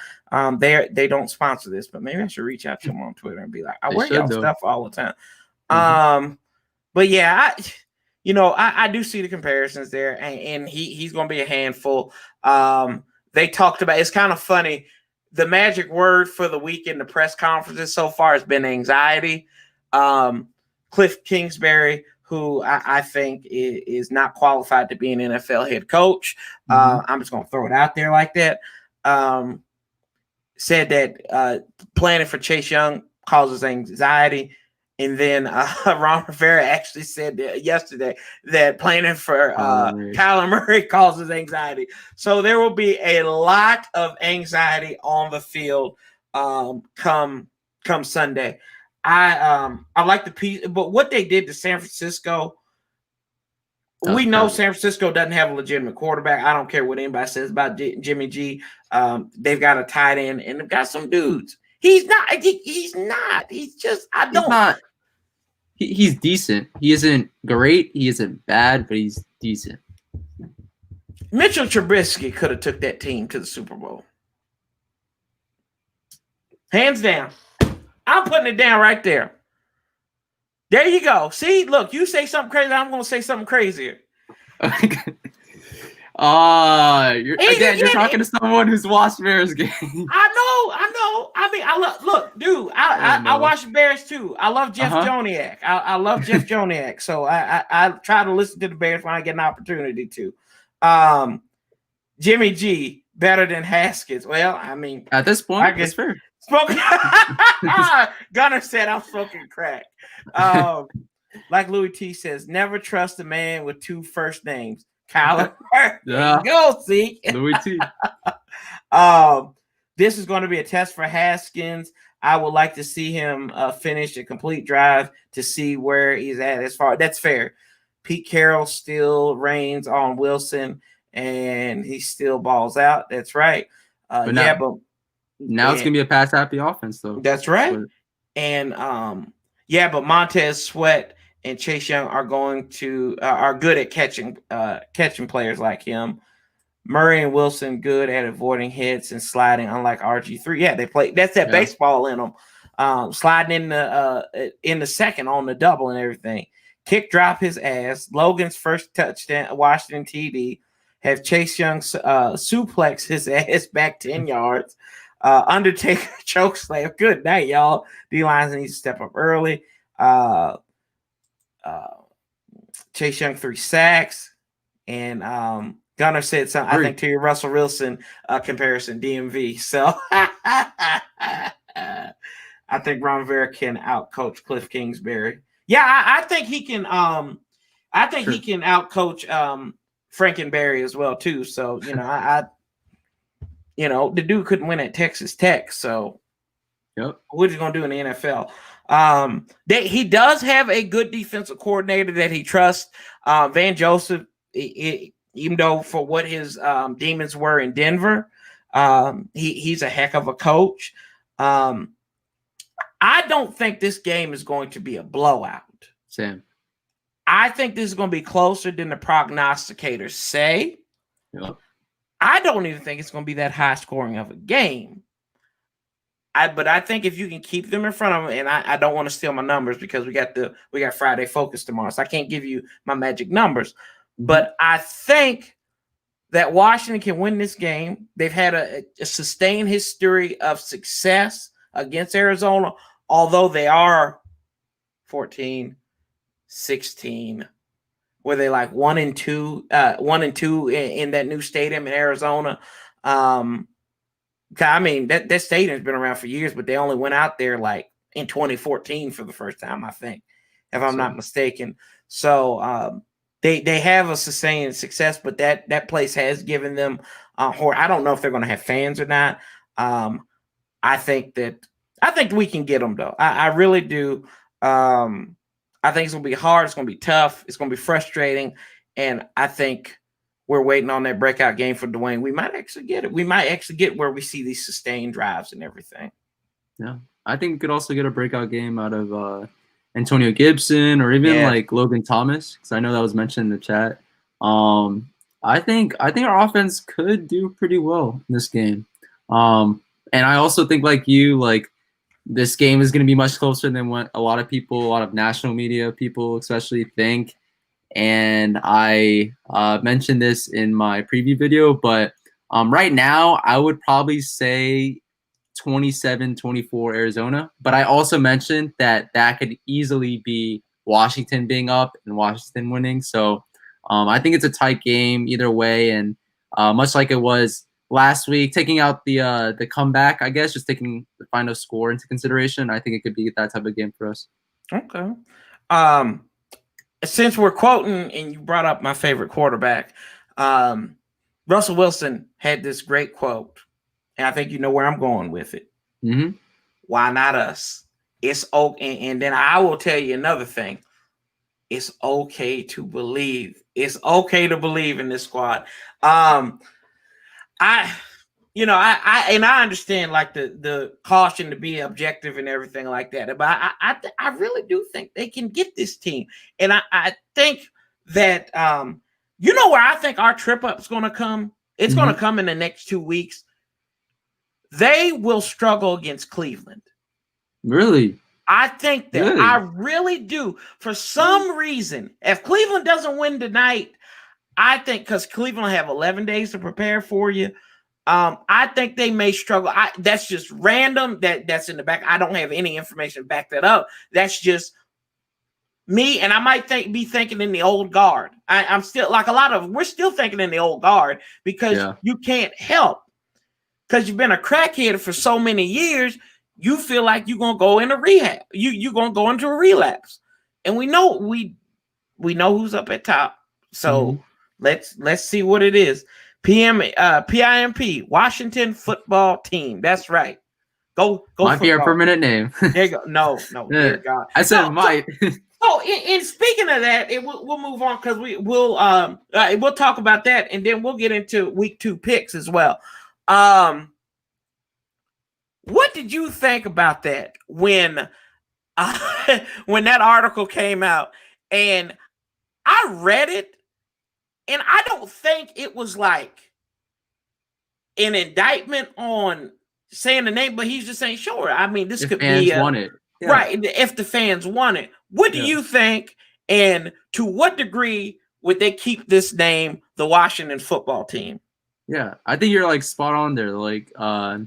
They don't sponsor this, but maybe I should reach out to them on Twitter and be like, I wear y'all stuff all the time. But yeah, I do see the comparisons there, and he's going to be a handful. They talked about, it's kind of funny. The magic word for the week in the press conferences so far has been anxiety. Cliff Kingsbury, who I think is not qualified to be an NFL head coach. I'm just going to throw it out there like that. Said that planning for Chase Young causes anxiety. And then Ron Rivera actually said yesterday that planning for Kyler Murray causes anxiety. So there will be a lot of anxiety on the field come Sunday. I like the piece, but what they did to San Francisco, we know San Francisco doesn't have a legitimate quarterback. I don't care what anybody says about Jimmy G. They've got a tight end and they've got some dudes. He's not. He's just. He's decent. He isn't great. He isn't bad, but he's decent. Mitchell Trubisky could have took that team to the Super Bowl. Hands down. I'm putting it down right there. There you go. See, look, you say something crazy, I'm going to say something crazier. You're talking to someone who's watched Bears games. I know. I mean, I watch Bears too. I love Jeff Joniak. I love Jeff Joniak. So I try to listen to the Bears when I get an opportunity to. Jimmy G better than Haskins. Well, I mean, at this point, I guess fair. Gunner said I'm smoking crack. Like Louis T says, never trust a man with two first names. Kyler. Yeah. Go see. Louis T. This is going to be a test for Haskins. I would like to see him finish a complete drive to see where he's at as far. That's fair. Pete Carroll still reigns on Wilson, and he still balls out. That's right. But now it's gonna be a pass happy offense, though. That's right. And but Montez Sweat and Chase Young are going to are good at catching players like him. Murray and Wilson good at avoiding hits and sliding, unlike RG3. Yeah, they play. That's that baseball in them. Sliding in the second on the double and everything. Kick drop his ass. Logan's first touchdown, Washington TD. Have Chase Young suplex his ass back 10 yards. Undertaker choke slam. Good night, y'all. D-lines needs to step up early. Chase Young 3 sacks. And Gunner said something, I think, to your Russell Wilson comparison, DMV. So I think Ron Rivera can outcoach Cliff Kingsbury. Yeah, I think he can. I think he can outcoach Frankenberry as well too. So I the dude couldn't win at Texas Tech. So what are you gonna do in the NFL? He does have a good defensive coordinator that he trusts. Van Joseph, even though for what his demons were in Denver, he's a heck of a coach. I don't think this game is going to be a blowout. Same. I think this is going to be closer than the prognosticators say. Yep. I don't even think it's going to be that high scoring of a game. But I think if you can keep them in front of them, and I don't want to steal my numbers because we got Friday Focus tomorrow, so I can't give you my magic numbers. But I think that Washington can win this game. They've had a sustained history of success against Arizona, although they are 14-16, where they like 1-2 in that new stadium in Arizona. I mean, that stadium's been around for years, but they only went out there like in 2014 for the first time, I think, if I'm not mistaken. So they have a sustained success, but that place has given them I don't know if they're going to have fans or not. I think we can get them though. I really do. I think it's going to be hard. It's going to be tough. It's going to be frustrating, and I think we're waiting on that breakout game for Dwayne. We might actually get it. We might actually get where we see these sustained drives and everything. Yeah. I think we could also get a breakout game out of Antonio Gibson or even like Logan Thomas, because I know that was mentioned in the chat. I think our offense could do pretty well in this game. And I also think like you, like this game is going to be much closer than what a lot of national media people especially think. And I mentioned this in my preview video, but right now I would probably say 27-24 Arizona. But I also mentioned that could easily be Washington being up and Washington winning. So I think it's a tight game either way. And much like it was last week, taking out the comeback, I guess, just taking the final score into consideration, I think it could be that type of game for us. Okay. Since we're quoting and you brought up my favorite quarterback, Russell Wilson had this great quote, and I think you know where I'm going with it. Mm-hmm. Why not us? It's okay. And then I will tell you another thing. It's okay to believe. It's okay to believe in this squad. I understand like the caution to be objective and everything like that, but I really do think they can get this team, and I think that where I think our trip up is going to come. It's going to come in the next 2 weeks. They will struggle against Cleveland. Really? I think that. Really? I really do. For some reason, if Cleveland doesn't win tonight, I think because Cleveland will have 11 days to prepare for you. I think they may struggle. That's just random. That's in the back. I don't have any information to back that up. That's just me, and I might be thinking in the old guard. I'm still like we're still thinking in the old guard because you can't help because you've been a crackhead for so many years. You feel like you're gonna go into rehab. You're gonna go into a relapse, and we know who's up at top. So let's see what it is. PIMP, Washington Football Team. That's right. Go. Might be our permanent name. There you go. No. Dear God. I said might. So, in speaking of that, we'll move on because we'll talk about that, and then we'll get into week 2 picks as well. What did you think about that when that article came out? And I read it. And I don't think it was like an indictment on saying the name, but he's just saying, sure. I mean, this could be want it. Yeah. Right. If the fans want it. What do you think? And to what degree would they keep this name, the Washington Football Team? Yeah, I think you're like spot on there. Like, I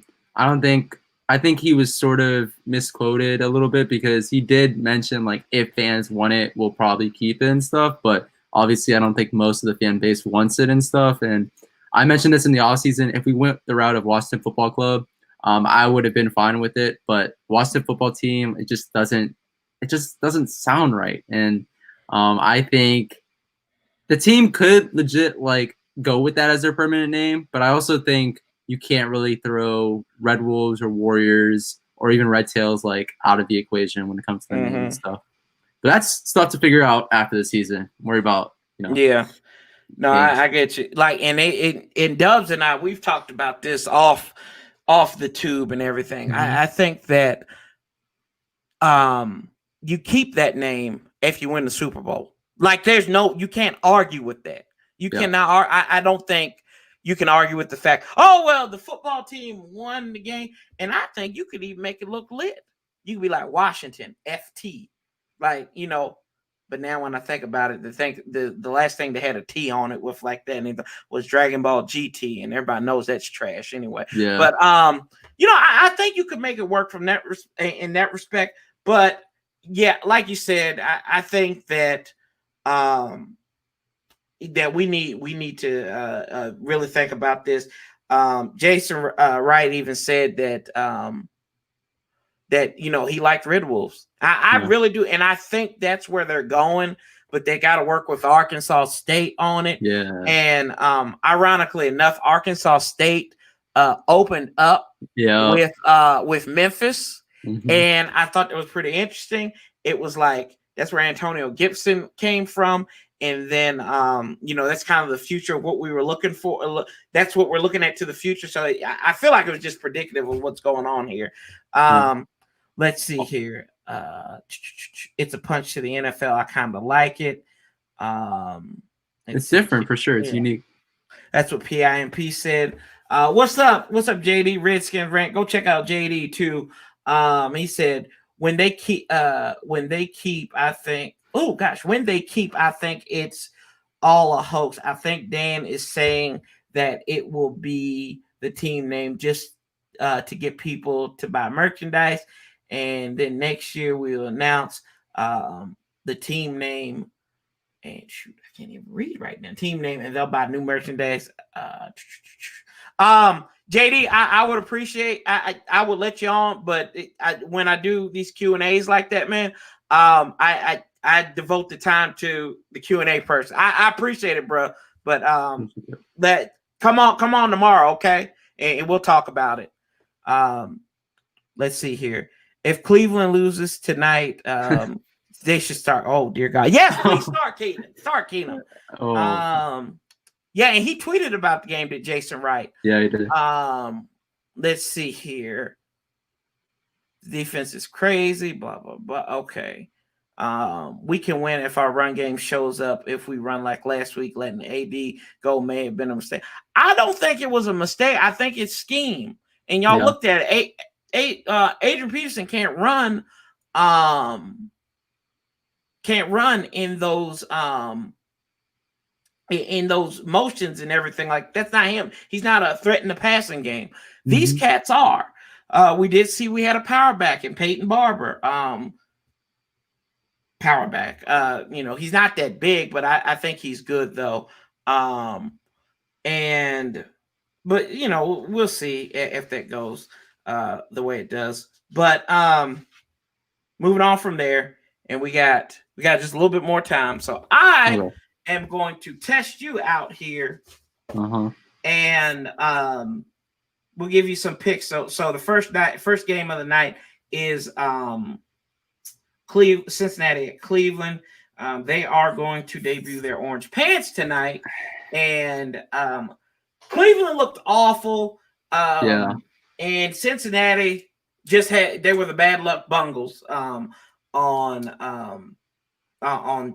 think he was sort of misquoted a little bit because he did mention like if fans want it, we'll probably keep it and stuff. But obviously, I don't think most of the fan base wants it and stuff. And I mentioned this in the offseason. If we went the route of Washington Football Club, I would have been fine with it. But Washington football team, it just doesn't sound right. And I think the team could legit like go with that as their permanent name, but I also think you can't really throw Red Wolves or Warriors or even Red Tails like out of the equation when it comes to the name and stuff. But that's stuff to figure out after the season. Worry about, Yeah. No, I get you. Like, and in Dubs and I, we've talked about this off the tube and everything. I think that you keep that name if you win the Super Bowl. Like, you can't argue with that. You cannot. I don't think you can argue with the fact, oh, well, the football team won the game. And I think you could even make it look lit. You could be like Washington, FT. Like, but now when I think about it, the last thing they had a T on it with like that was Dragon Ball GT, and everybody knows that's trash anyway. Yeah. But I think you could make it work from that in that respect. But yeah, like you said, I think that that we need to really think about this. Jason Wright even said that he liked Red Wolves. I really do, and I think that's where they're going. But they got to work with Arkansas State on it. Yeah. And ironically enough, Arkansas State opened up with Memphis, and I thought that was pretty interesting. It was like that's where Antonio Gibson came from. And then, that's kind of the future of what we were looking for. That's what we're looking at to the future. So I feel like it was just predictive of what's going on here. Let's see here. It's a punch to the NFL. I kind of like it. It's different for sure. It's unique. That's what PIMP said. What's up? What's up, JD? Redskins rant. Go check out JD too. He said when they keep, I think. Oh gosh, when they keep, I think it's all a hoax. I think Dan is saying that it will be the team name just to get people to buy merchandise, and then next year we'll announce the team name. And shoot, I can't even read right now. Team name, and they'll buy new merchandise. JD, I would appreciate. I would let you on, but when I do these Q&As like that, man, I devote the time to the Q&A person. I appreciate it, bro. But come on tomorrow, okay? And we'll talk about it. Let's see here. If Cleveland loses tonight, they should start. Oh dear God, yes, please start Keenan. Start Keenan. Yeah, and he tweeted about the game to Jason Wright. Yeah, he did. Let's see here. The defense is crazy. Blah blah blah. Okay. We can win if our run game shows up. If we run like last week, letting AD go may have been a mistake. I don't think it was a mistake. I think it's scheme. And y'all looked at it. Adrian Peterson can't run in those motions and everything. Like, that's not him. He's not a threat in the passing game. These cats are. We did see we had a power back in Peyton Barber. Power back. He's not that big, but I think he's good though. But we'll see if that goes the way it does. But moving on from there, and we got just a little bit more time. So I am going to test you out here. And we'll give you some picks. So the first game of the night is Cincinnati at Cleveland. They are going to debut their orange pants tonight, and Cleveland looked awful. And Cincinnati they were the bad luck Bungles on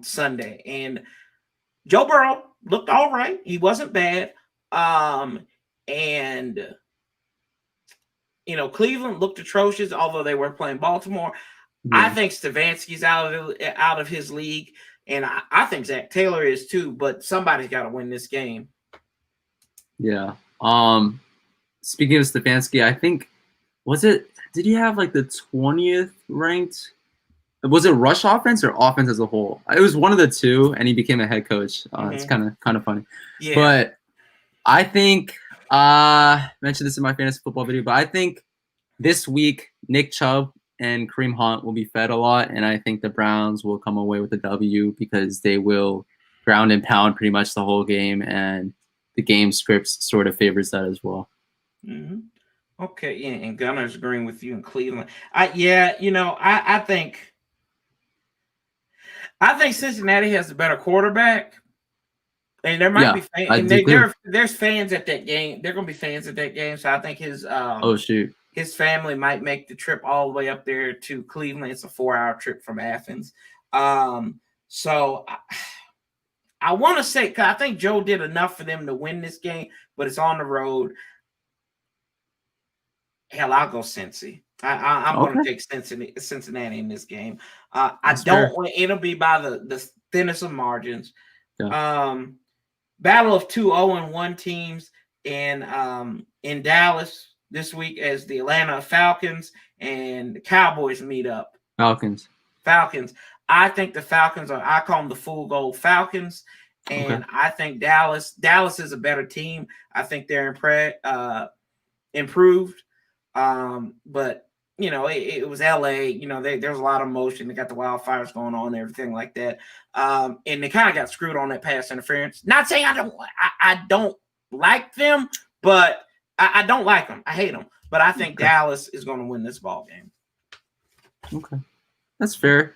Sunday, and Joe Burrow looked all right. He wasn't bad. And Cleveland looked atrocious, although they were playing Baltimore. I think Stefanski's out of his league, and I think Zach Taylor is too. But somebody's got to win this game. Yeah. Speaking of Stefanski, I think did he have like the 20th ranked? Was it rush offense or offense as a whole? It was one of the two, and he became a head coach. It's kind of funny. Yeah. But I think I mentioned this in my fantasy football video, but I think this week, Nick Chubb and Kareem Hunt will be fed a lot, and I think the Browns will come away with a W because they will ground and pound pretty much the whole game, and the game scripts sort of favors that as well. Mm-hmm. Okay, yeah, and Gunner's agreeing with you in Cleveland. I think Cincinnati has a better quarterback. And there might be fans, and there's fans at that game. There are going to be fans at that game. So I think his his family might make the trip all the way up there to Cleveland. It's a 4-hour trip from Athens. So I want to say, because I think Joe did enough for them to win this game, but it's on the road. Hell, I'll go Cincy. I'm going to take Cincinnati in this game. It'll be by the thinnest of margins. Yeah. Battle of 2 0-1 teams in Dallas this week as the Atlanta Falcons and the Cowboys meet up. Falcons. I think the Falcons I call them the full gold Falcons. And I think Dallas is a better team. I think they're improved. But it was LA, there's a lot of motion. They got the wildfires going on and everything like that. And they kind of got screwed on that pass interference. Not saying I don't like them, but I don't like them. I hate them. But I think Dallas is going to win this ball game. Okay. That's fair.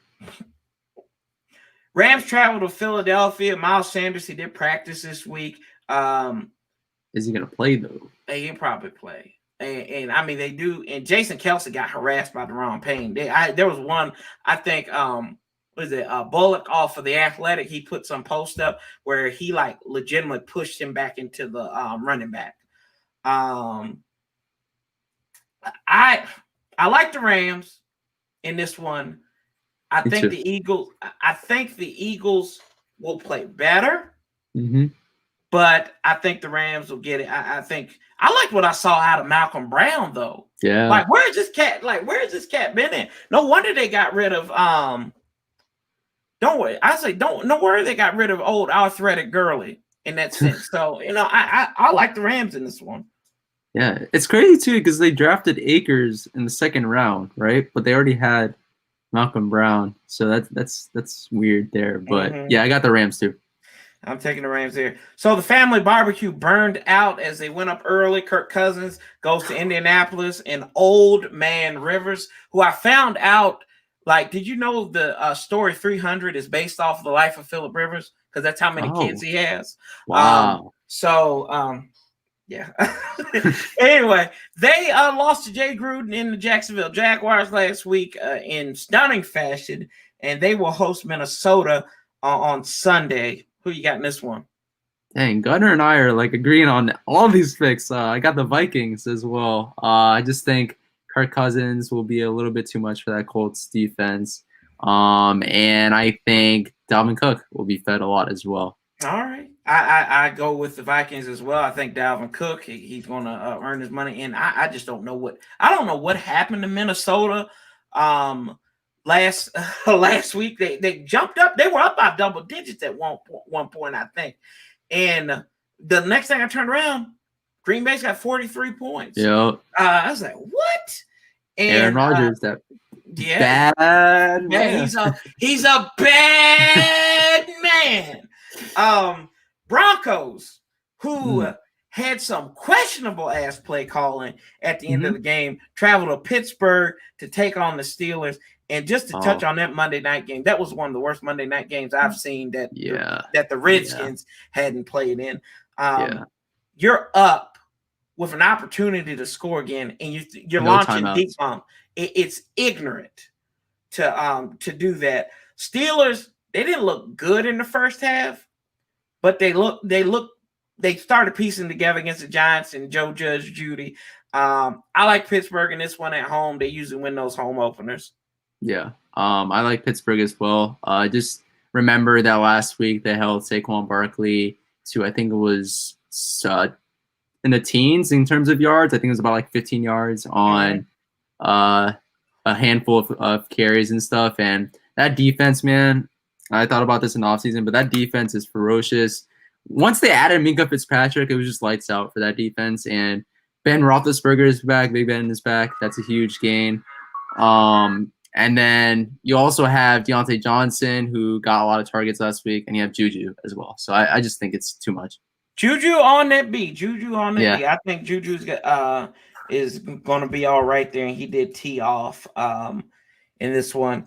Rams travel to Philadelphia. Miles Sanders, he did practice this week. Is he going to play, though? He'll probably play. And I mean, they do. And Jason Kelce got harassed by Deron Payne. There was one, I think, Bullock off of The Athletic. He put some post up where he legitimately pushed him back into the running back. I like the Rams in this one. I think the Eagles will play better. Mm-hmm. But I think the Rams will get it. I think I like what I saw out of Malcolm Brown, though. Yeah. Where's this cat been in? No wonder they got rid of no worry they got rid of old arthritic Gurley in that sense. So, I like the Rams in this one. Yeah. It's crazy too, because they drafted Akers in the second round, right? But they already had Malcolm Brown. So that's weird there. But yeah, I got the Rams too. I'm taking the Rams there. So the family barbecue burned out as they went up early. Kirk Cousins goes to Indianapolis, and Old Man Rivers, who I found out, did you know the story 300 is based off of the life of Philip Rivers? Because that's how many kids he has. Wow. Yeah. Anyway, they lost to Jay Gruden in the Jacksonville Jaguars last week in stunning fashion, and they will host Minnesota on Sunday. Who you got in this one? Dang, Gunner and I are agreeing on all these picks. I got the Vikings as well. I just think Kirk Cousins will be a little bit too much for that Colts defense. And I think Dalvin Cook will be fed a lot as well. All right. I go with the Vikings as well. I think Dalvin Cook, he's going to earn his money. And I just don't know what happened to Minnesota. Last week they jumped up. They were up by double digits at one point, I think. And the next thing I turned around, Green Bay's got 43 points. Yeah. I was like, what? And Aaron Rodgers, that bad man. He's a bad man. Broncos, who had some questionable ass play calling at the end of the game, traveled to Pittsburgh to take on the Steelers. And just to touch on that Monday night game, that was one of the worst Monday night games I've seen that the Redskins hadn't played in. You're up with an opportunity to score again, and you're launching deep bomb. It's ignorant to do that. Steelers, they didn't look good in the first half, but they started piecing together against the Giants and Joe Judge Judy. I like Pittsburgh in this one at home. They usually win those home openers. Yeah, I like Pittsburgh as well. Just remember that last week they held Saquon Barkley to, I think it was in the teens in terms of yards. I think it was about 15 yards on a handful of carries and stuff. And that defense, man, I thought about this in the offseason, but that defense is ferocious. Once they added Minkah Fitzpatrick, it was just lights out for that defense. And Ben Roethlisberger is back. Big Ben is back. That's a huge gain. And then you also have Deontay Johnson, who got a lot of targets last week, and you have Juju as well. So I just think it's too much. Juju on that beat. Juju on that beat. I think Juju's is going to be all right there, and he did tee off in this one.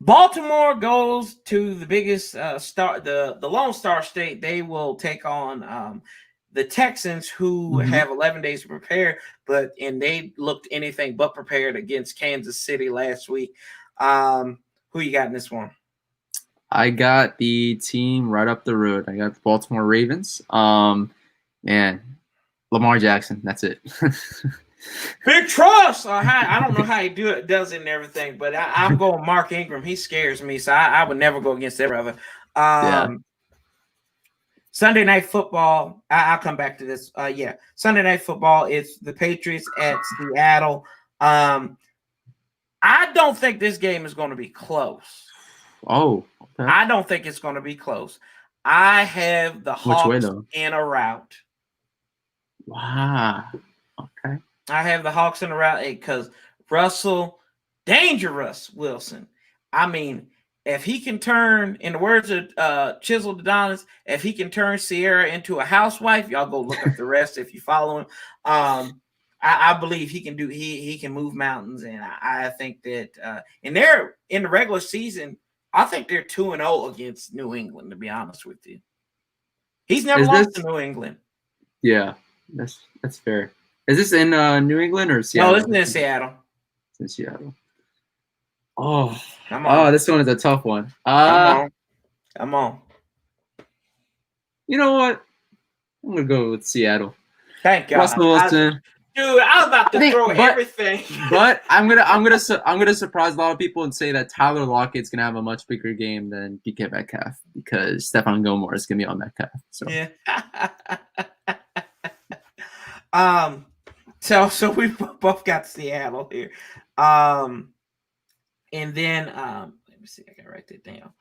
Baltimore goes to the biggest star, the Lone Star State. They will take on the Texans, who have 11 days to prepare, and they looked anything but prepared against Kansas City last week. Who you got in this one? I got the team right up the road. I got the Baltimore Ravens. Man, Lamar Jackson. That's it. Big trust. I don't know how he does it and everything, but I'm going Mark Ingram. He scares me, so I would never go against that brother. Sunday Night Football. I'll come back to this. Sunday Night Football. It's the Patriots at Seattle. I don't think this game is going to be close. Oh, okay. I don't think it's going to be close. I have the Hawks in a rout. Wow. Okay. I have the Hawks in a rout because Dangerous Wilson. I mean, if he can turn, in the words of Chisel Adonis, if he can turn Sierra into a housewife, y'all go look up the rest if you follow him. I believe he can do. He can move mountains, and I think that in the regular season, I think they're 2-0 against New England. To be honest with you, he's never lost to New England. Yeah, that's fair. Is this in New England or Seattle? No, this is in Seattle. It's in Seattle. Oh, come on. Oh, this one is a tough one. Come on. You know what? I'm gonna go with Seattle. Thank God. Russell Wilson. I was about to throw everything. But I'm gonna surprise a lot of people and say that Tyler Lockett's gonna have a much bigger game than DK Metcalf because Stephon Gilmore is gonna be on Metcalf. So yeah. So we both got Seattle here. And then let me see, I gotta write that down.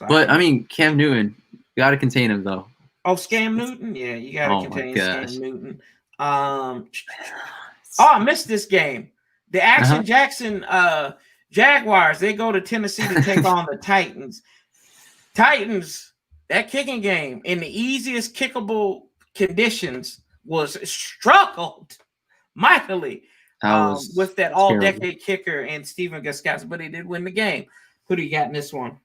But I mean, Cam Newton, you gotta contain him though. Oh, Cam Newton? Yeah, you gotta contain Cam Newton. I missed this game. The Action Jackson Jaguars, they go to Tennessee to take on the Titans. Titans, that kicking game in the easiest kickable conditions was struggled mightily with that all-decade kicker and Steven Gostkowski, but he did win the game. Who do you got in this one?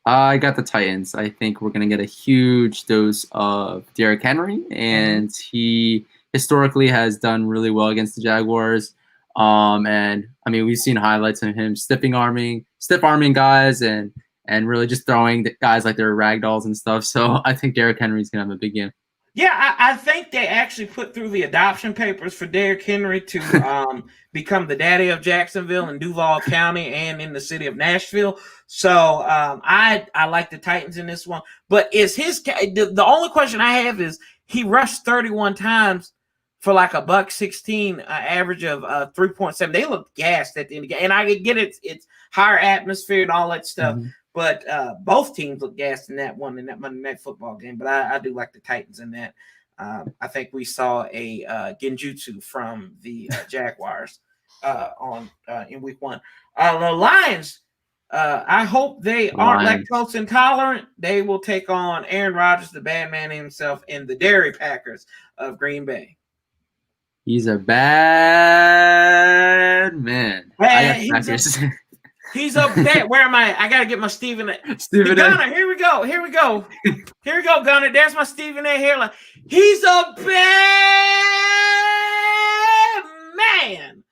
I got the Titans. I think we're going to get a huge dose of Derrick Henry, and he historically has done really well against the Jaguars. And I mean, we've seen highlights of him stiff arming guys and really just throwing the guys like they're rag dolls and stuff. So I think Derrick Henry's going to have a big game. Yeah, I think they actually put through the adoption papers for Derrick Henry to become the daddy of Jacksonville and Duval County and in the city of Nashville. So I like the Titans in this one. But is the only question I have is he rushed 31 times for like $116, average of 3.7. They looked gassed at the end of the game. And I get it, it's higher atmosphere and all that stuff. Mm-hmm. But both teams look gassed in that one, in that Monday Night Football game. But I do like the Titans in that. I think we saw a genjutsu from the Jaguars in week 1. The Lions, I hope they aren't lactose intolerant. They will take on Aaron Rodgers, the bad man himself, and the Dairy Packers of Green Bay. He's a bad man. He's up there. Where am I? I got to get my Stephen A. Gunner, here we go. Here we go, Gunner. There's my Stephen A. hairline. He's a bad man.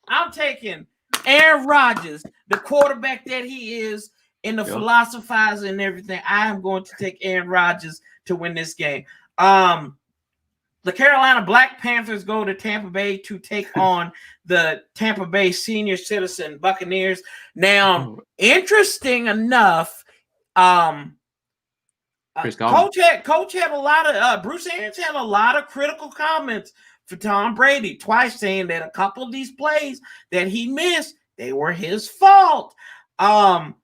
I'm taking Aaron Rodgers, the quarterback that he is, and the philosophizer and everything. I am going to take Aaron Rodgers to win this game. The Carolina Black Panthers go to Tampa Bay to take on the Tampa Bay senior citizen Buccaneers. Now, interesting enough, Coach had a lot of Bruce Arians had a lot of critical comments for Tom Brady, twice saying that a couple of these plays that he missed, they were his fault. Bill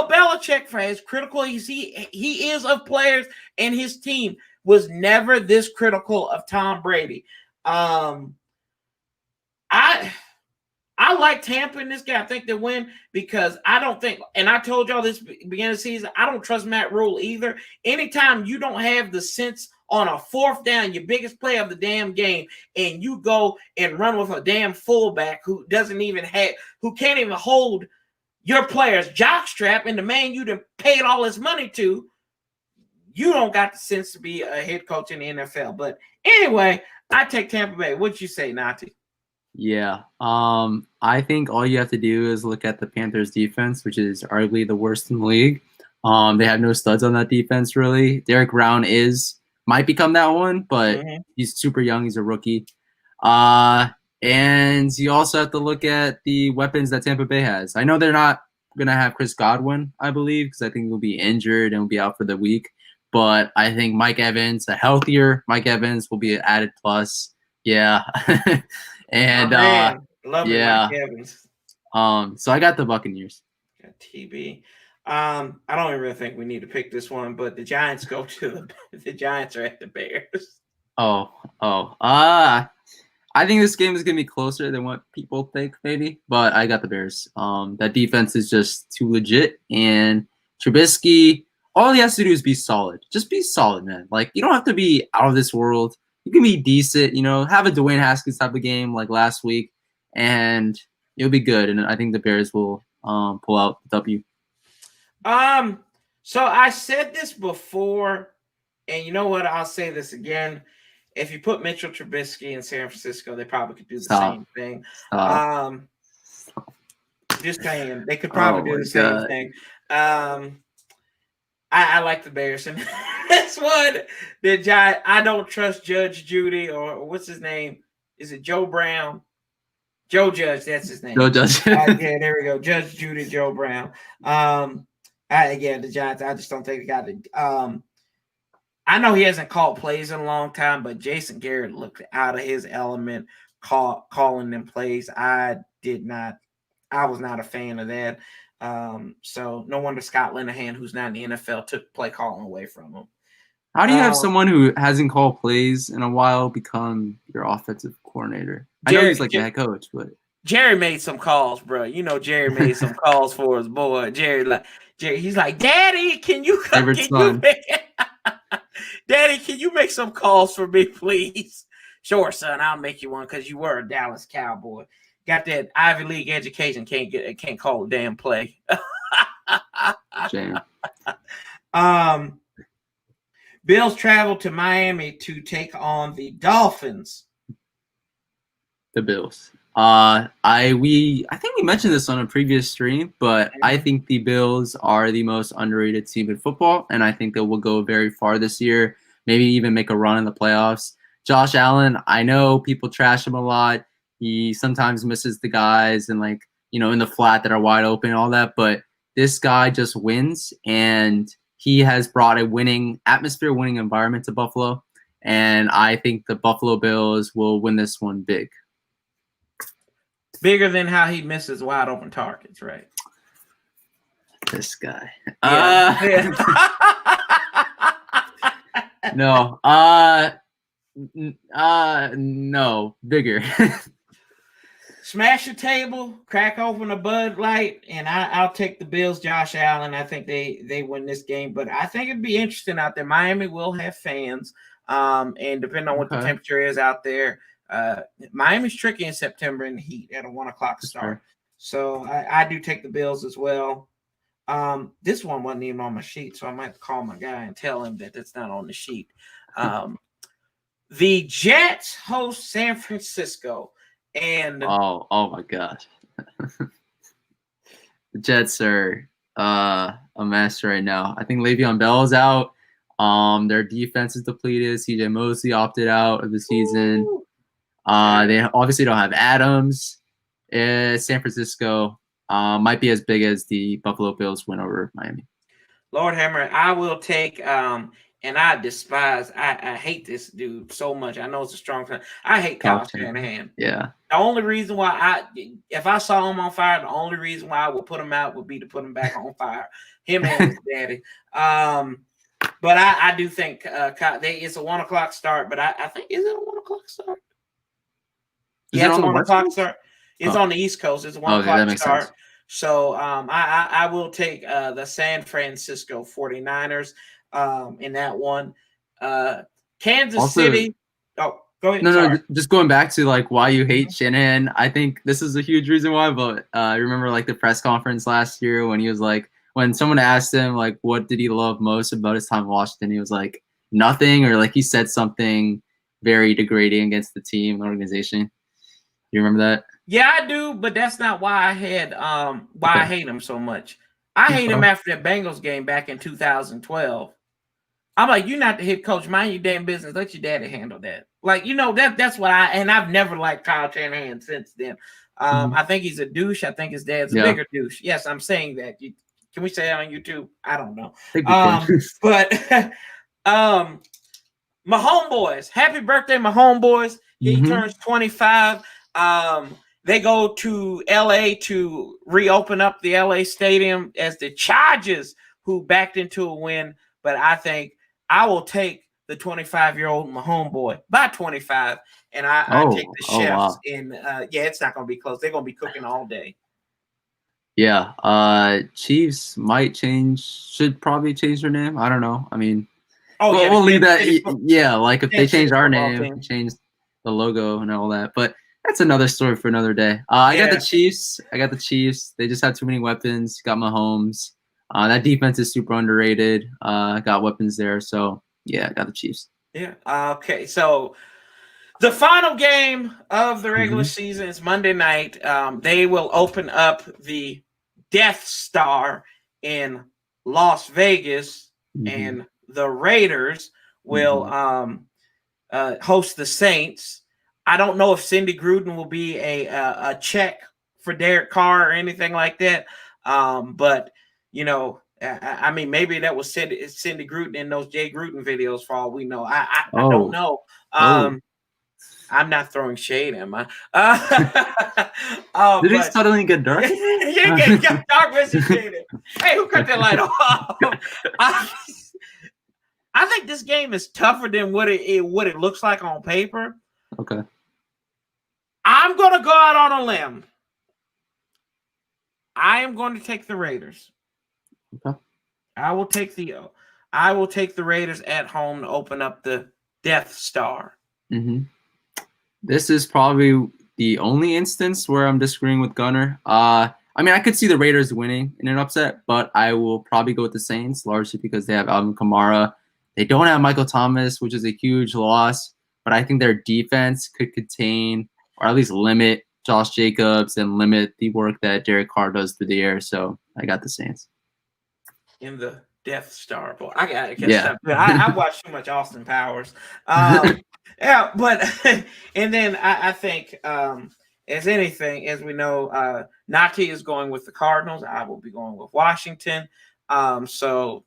Belichick, for as critical as he is of players and his team, was never this critical of Tom Brady. I like Tampa in this game. I think they win because I don't think, and I told y'all this beginning of the season, I don't trust Matt Rule either. Anytime you don't have the sense on a fourth down, your biggest play of the damn game, and you go and run with a damn fullback who can't even hold your player's jockstrap, and the man you done paid all his money to, you don't got the sense to be a head coach in the NFL. But anyway, I take Tampa Bay. What'd you say, Nati? Yeah. I think all you have to do is look at the Panthers defense, which is arguably the worst in the league. They have no studs on that defense, really. Derek Brown might become that one, but he's super young. He's a rookie. And you also have to look at the weapons that Tampa Bay has. I know they're not going to have Chris Godwin, I believe, because I think he'll be injured and will be out for the week. But I think Mike Evans, a healthier Mike Evans, will be an added plus. Yeah. And love yeah. Mike Evans. So I got the Buccaneers. Got TB. I don't even really think we need to pick this one, but the Giants go to the Giants are at the Bears. I think this game is gonna be closer than what people think, maybe, but I got the Bears. That defense is just too legit, and Trubisky, all he has to do is be solid. Just be solid, man. Like, you don't have to be out of this world. You can be decent, have a Dwayne Haskins type of game like last week, and it'll be good. And I think the Bears will pull out the W. So I said this before, and you know what? I'll say this again. If you put Mitchell Trubisky in San Francisco, they probably could do the same thing. Just saying, they could probably do the same thing. I like the Bears, and this one, the Giants. I don't trust Judge Judy, or what's his name? Is it Joe Brown? Joe Judge, that's his name. Joe Judge. Yeah, there we go. Judge Judy, Joe Brown. The Giants. I just don't think they got it. I know he hasn't called plays in a long time, but Jason Garrett looked out of his element calling them plays. I was not a fan of that. So no wonder Scott Linehan, who's not in the NFL, took play calling away from him. How do you have someone who hasn't called plays in a while become your offensive coordinator? I know he's like the head coach, but Jerry made some calls, bro. Jerry made some calls for his boy. Jerry, he's like, Daddy, can you Daddy, can you make some calls for me, please? Sure, son, I'll make you one because you were a Dallas Cowboy. Got that Ivy League education, can't call a damn play. Shame. Bills travel to Miami to take on the Dolphins. The Bills. I think we mentioned this on a previous stream, but I think the Bills are the most underrated team in football, and I think they will go very far this year, maybe even make a run in the playoffs. Josh Allen, I know people trash him a lot. He sometimes misses the guys and in the flat that are wide open and all that, but this guy just wins, and he has brought a winning atmosphere, winning environment to Buffalo, and I think the Buffalo Bills will win this one big. Bigger than how he misses wide open targets, right? This guy. Yeah. No. No. Bigger. Smash the table, crack open a Bud Light, and I'll take the Bills, Josh Allen. I think they win this game, but I think it'd be interesting out there. Miami will have fans, and depending on what the temperature is out there, Miami's tricky in September in the heat at a 1:00 start. So I do take the Bills as well. This one wasn't even on my sheet, so I might have to call my guy and tell him that it's not on the sheet. The Jets host San Francisco. And oh my gosh. The Jets are a mess right now. I think Le'Veon Bell is out. Their defense is depleted. CJ Mosley opted out of the season. They obviously don't have Adams. San Francisco might be as big as the Buffalo Bills win over Miami. Lord Hammer, I will take and I hate this dude so much. I know it's a strong thing. I hate Kyle Shanahan. Yeah. The only reason why if I saw him on fire, the only reason why I would put him out would be to put him back on fire. Him and his daddy. But I do think it's a 1:00 start. But I think, is it a 1:00 start? Is it it's on a the 1 West o'clock Coast? start. It's Oh, on the East Coast. It's a 1 okay, that o'clock makes start. sense. So I will take the San Francisco 49ers in that one. Kansas Also, City. Oh, go ahead. no, Sorry. just going back to like why you hate Shanahan. I think this is a huge reason why. But I remember like the press conference last year when he was like, when someone asked him like, what did he love most about his time in Washington? He was like, nothing, or like he said something very degrading against the team, the organization. You remember that? Yeah, I do, but that's not why I had why I Okay. hate him so much. I hate him Okay. after that Bengals game back in 2012. I'm like, you're not the head coach. Mind your damn business. Let your daddy handle that. Like, that's what I've never liked Kyle Shanahan since then. I think he's a douche. I think his dad's a Yeah, bigger douche. Yes, I'm saying that. Can we say that on YouTube? I don't know. I think we can. But my homeboys, happy birthday, my homeboys. He turns 25. They go to LA to reopen up the LA stadium as the Chargers, who backed into a win. But I think I will take the 25-year-old my homeboy by 25, and I take the Oh chefs wow. in. It's not going to be close. They're going to be cooking all day. Yeah. Chiefs might change. Should probably change their name. I don't know. I mean, Oh well, yeah, the we'll leave Kansas that. City, Yeah, like if they Kansas City change our football name, team. change the logo and all that. But that's another story for another day. I got the Chiefs. They just have too many weapons. Got Mahomes. That defense is super underrated. Got weapons there. So yeah, I got the Chiefs. Yeah. Okay. So the final game of the regular season is Monday night. They will open up the Death Star in Las Vegas, and the Raiders will host the Saints. I don't know if Cindy Gruden will be a check for Derek Carr or anything like that. But I mean, maybe that was Cindy Gruden in those Jay Gruden videos for all we know. I don't know. I'm not throwing shade, am I? Did it But suddenly get dark? you got dark message shade. Hey, who cut that light off? I think this game is tougher than what it looks like on paper. Okay. I'm going to go out on a limb. I am going to take the Raiders. Okay. I will take the Raiders at home to open up the Death Star. This is probably the only instance where I'm disagreeing with Gunner. I mean, I could see the Raiders winning in an upset, but I will probably go with the Saints, largely because they have Alvin Kamara. They don't have Michael Thomas, which is a huge loss, but I think their defense could contain or at least limit Josh Jacobs and limit the work that Derek Carr does through the air. So I got the Saints. In the Death Star. Boy, I got to Yeah. I watched too much Austin Powers. Yeah, but and then I think as anything, as we know, Nati is going with the Cardinals. I will be going with Washington. So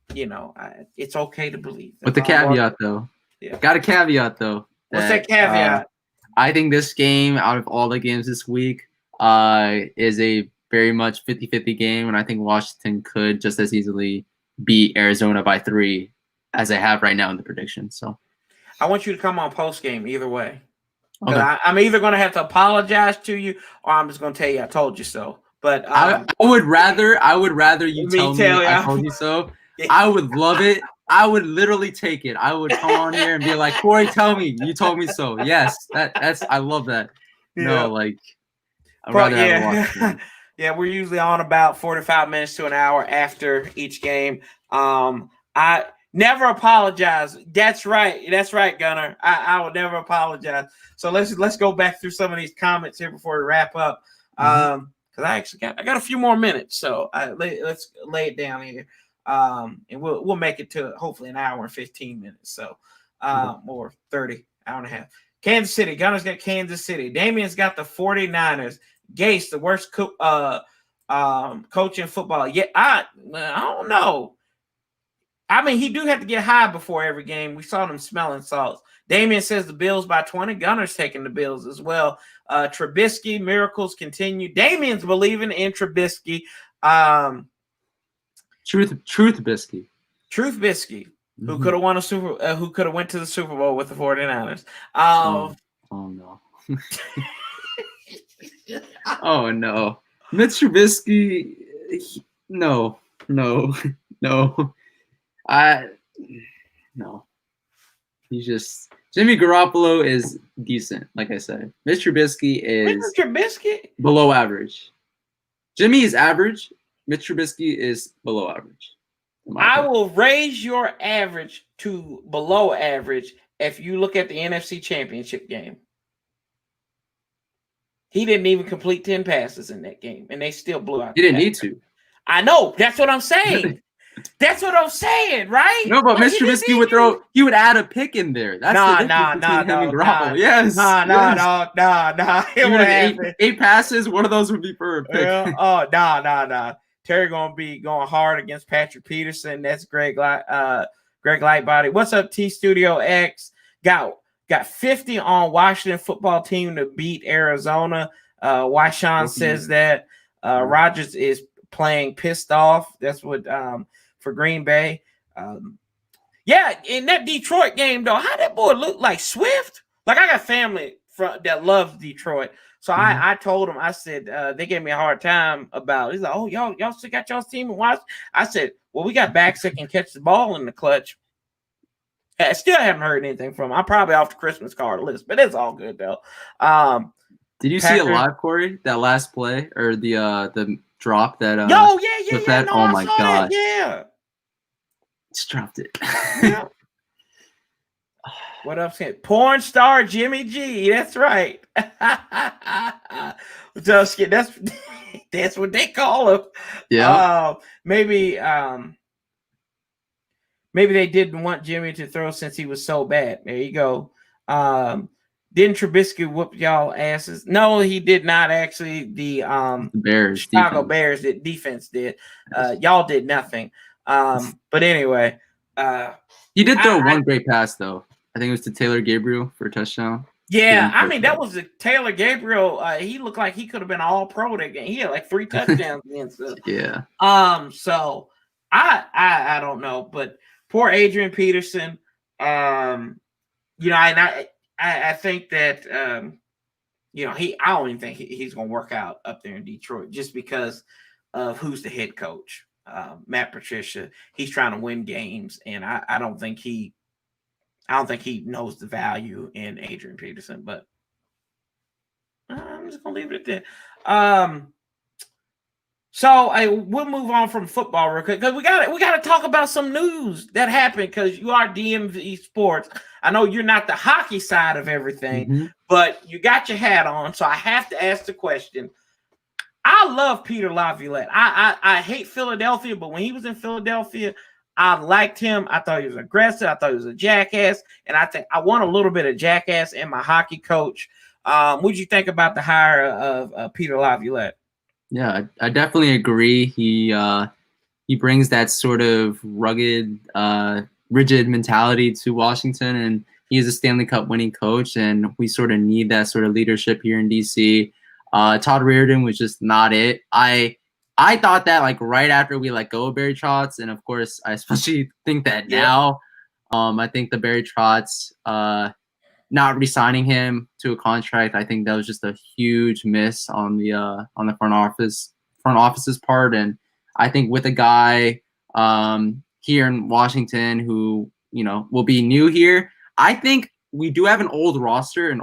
it's okay to believe. With the caveat, though. Yeah. Got a caveat, though. What's that caveat? I think this game, out of all the games this week, is a very much 50-50 game, and I think Washington could just as easily beat Arizona by 3 as they have right now in the prediction. So I want you to come on post game either way. Okay. I'm either going to have to apologize to you, or I'm just going to tell you I told you so. But I would rather you tell me I told you so. I would love it. I would literally take it. I would come on here and be like, Corey, tell me you told me so. Yes, that's I love that. Yeah. No, like I'd rather have a watch. Yeah, we're usually on about 45 minutes to an hour after each game. I never apologize. That's right. That's right, Gunner. I would never apologize. So let's go back through some of these comments here before we wrap up. Because I got a few more minutes. So let's lay it down here. And we'll make it to hopefully an hour and 15 minutes. So or 30, hour and a half. Kansas City. Gunner's got Kansas City. Damien's got the 49ers. Gase, the worst coach in football. Yeah, I don't know. I mean, he do have to get high before every game. We saw them smelling salts. Damien says the Bills by 20. Gunner's taking the Bills as well. Trubisky, miracles continue. Damien's believing in Trubisky. Truth Bisky. Who could have won who could have went to the Super Bowl with the 49ers. Oh no. Oh no, Mitch Trubisky. No. No. He's just Jimmy Garoppolo is decent, like I said. Mitch Trubisky is Mr. Trubisky below average. Jimmy is average. Mitch Trubisky is below average. I will raise your average to below average if you look at the NFC Championship game. He didn't even complete 10 passes in that game, and they still blew out. He didn't need to. I know. That's what I'm saying. That's what I'm saying, right? No, but Mr. Trubisky would throw. He would add a pick in there. That's the difference between him and Garoppolo. Yes. Nah. Eight passes. One of those would be for a pick. Yeah. Nah. Terry gonna be going hard against Patrick Peterson. That's Greg Lightbody. What's up, T Studio X? Got 50 on Washington football team to beat Arizona. Why Sean says that. Rodgers is playing pissed off. That's what for Green Bay. Yeah, in that Detroit game though, how that boy look like Swift? Like I got family that loves Detroit. So I told him, I said, they gave me a hard time about it. He's like, oh, y'all still got y'all's team and watch. I said, well, we got backs that can catch the ball in the clutch. I still haven't heard anything from him. I'm probably off the Christmas card list, but it's all good though. Did you see it live, Corey? That last play or the drop that yeah. No, oh my god. Yeah. Just dropped it. Yeah. What up, Sam? Porn star Jimmy G. That's right. Just kidding. That's what they call him. Yeah. Maybe they didn't want Jimmy to throw since he was so bad. There you go. Didn't Trubisky whoop y'all asses? No, he did not actually. The Bears, Chicago Bears defense did. Y'all did nothing. But anyway, he did throw one great pass though. I think it was to Taylor Gabriel for a touchdown. Yeah, I mean that was a Taylor Gabriel. He looked like he could have been all pro that game. He had like 3 touchdowns against us. Yeah. So I don't know, but poor Adrian Peterson. I think that I don't even think he's gonna work out up there in Detroit just because of who's the head coach. Matt Patricia. He's trying to win games, and I don't think he knows the value in Adrian Peterson, but I'm just gonna leave it at that. So we'll move on from football real quick because we got to talk about some news that happened because you are DMV Sports. I know you're not the hockey side of everything, but you got your hat on, so I have to ask the question. I love Peter Laviolette. I hate Philadelphia, but when he was in Philadelphia, I liked him. I thought he was aggressive. I thought he was a jackass. And I think I want a little bit of jackass in my hockey coach. What did you think about the hire of Peter Laviolette? Yeah, I definitely agree. He brings that sort of rugged, rigid mentality to Washington, and he is a Stanley Cup winning coach, and we sort of need that sort of leadership here in DC. Todd Reardon was just not it. I thought that like right after we let go of Barry Trotz, and of course I especially think that now. I think the Barry Trotz not re-signing him to a contract, I think that was just a huge miss on the front office's part. And I think with a guy here in Washington who will be new here, I think we do have an older roster,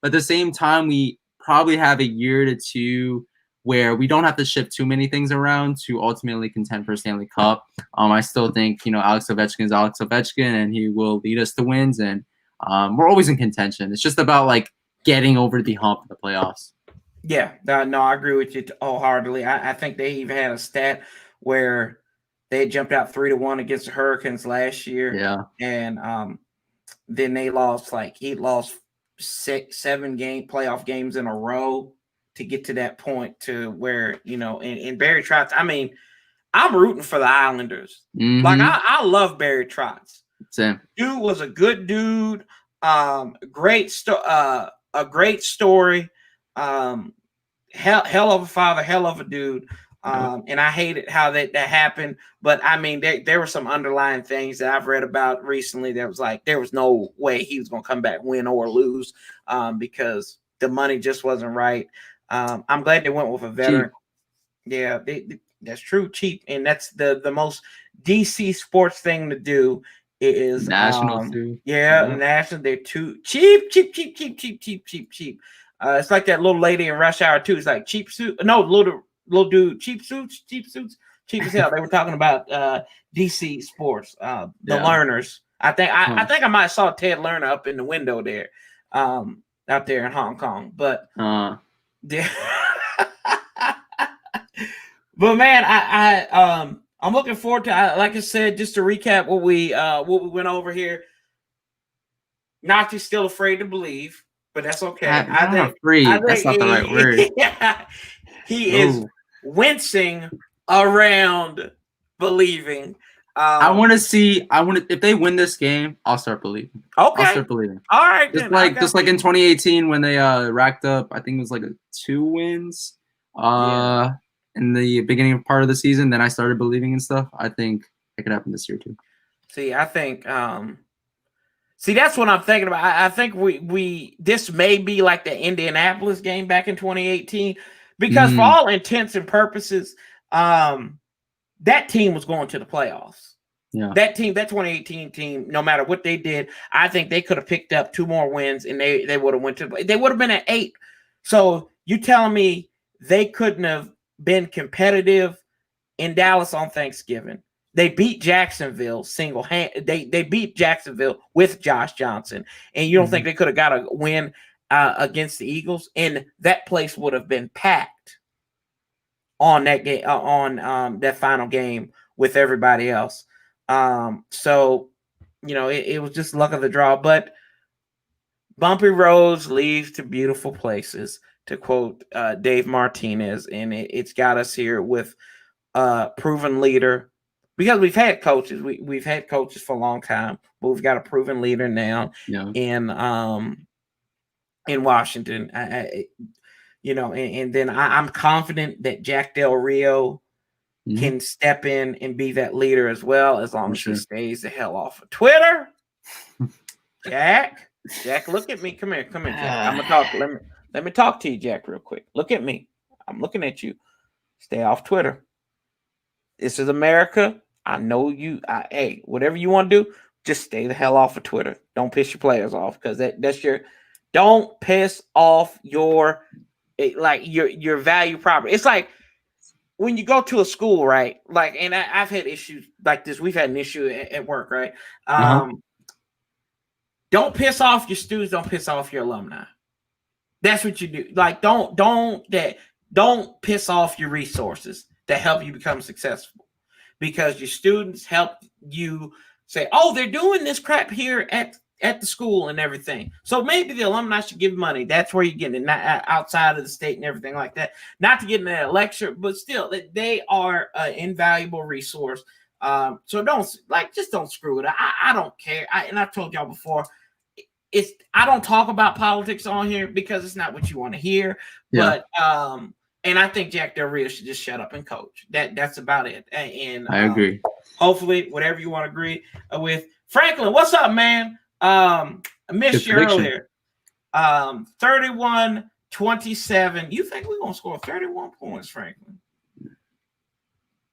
but at the same time we probably have a year to two where we don't have to shift too many things around to ultimately contend for a Stanley Cup. I still think, Alex Ovechkin is Alex Ovechkin, and he will lead us to wins, and we're always in contention. It's just about, like, getting over the hump of the playoffs. Yeah, no, I agree with you wholeheartedly. I think they even had a stat where they jumped out 3-1 against the Hurricanes last year. Yeah. And then he lost 7 playoff games in a row to get to that point to where, in Barry Trotz, I mean, I'm rooting for the Islanders. Like, I love Barry Trotz. Same. Dude was a good dude. A great story. Hell of a father, hell of a dude. And I hated how that happened. But I mean, there were some underlying things that I've read about recently that was like there was no way he was going to come back, win or lose, because the money just wasn't right. I'm glad they went with a veteran. Cheap. Yeah, that's true, cheap, and that's the most DC sports thing to do is National too. national. They're too cheap. It's like that little lady in Rush Hour 2. It's like cheap suit. No, little dude, cheap suits, cheap as hell. They were talking about DC sports, the learners. I think I might have saw Ted Lerner up in the window there, out there in Hong Kong. But but man, I'm looking forward to. Like I said, just to recap what we went over here. Nati's still afraid to believe, but that's okay. Not afraid. That's not the right word. He is wincing around believing. I want to see. If they win this game, I'll start believing. Okay, I'll start believing. All right, just like in 2018 when they racked up, I think it was like 2 wins. In the beginning part of the season, then I started believing in stuff. I think it could happen this year too. See, I think. See, that's what I'm thinking about. I think this may be like the Indianapolis game back in 2018, because for all intents and purposes, that team was going to the playoffs. Yeah, that 2018 team, no matter what they did, I think they could have picked up 2 more wins and they would have went to. They would have been at 8. So you telling me they couldn't have been competitive in Dallas on Thanksgiving? They beat Jacksonville single-handed. They beat Jacksonville with Josh Johnson, and you don't think they could have got a win against the Eagles? And that place would have been packed on that game, on that final game with everybody else. So it was just luck of the draw. But bumpy roads leads to beautiful places, to quote Dave Martinez, and it's got us here with proven leader. Because we've had coaches, we've had coaches for a long time, but we've got a proven leader now in Washington. And then I'm confident that Jack Del Rio can step in and be that leader as well, as long as he stays the hell off of Twitter. Jack, look at me. Come here, Jack. I'm gonna talk. Let me talk to you, Jack, real quick. Look at me. I'm looking at you. Stay off Twitter. This is America. I know you. Hey, whatever you want to do, just stay the hell off of Twitter. Don't piss your players off, because that's your. Don't piss off your value property. It's like when you go to a school, right? Like, and I've had issues like this. We've had an issue at work, right? Don't piss off your students. Don't piss off your alumni. That's what you do. Like, don't piss off your resources that help you become successful, because your students help you say, oh, they're doing this crap here at the school and everything. So maybe the alumni should give money. That's where you're getting it, not outside of the state and everything like that. Not to get into that lecture, but still, they are an invaluable resource. So just don't screw it. I don't care. And I've told y'all before, I don't talk about politics on here because it's not what you want to hear. Yeah. But and I think Jack Del Rio should just shut up and coach. That's about it. And I agree. Hopefully, whatever you want to agree with. Franklin, what's up, man? I missed you earlier. 31-27. You think we're going to score 31 points, Franklin?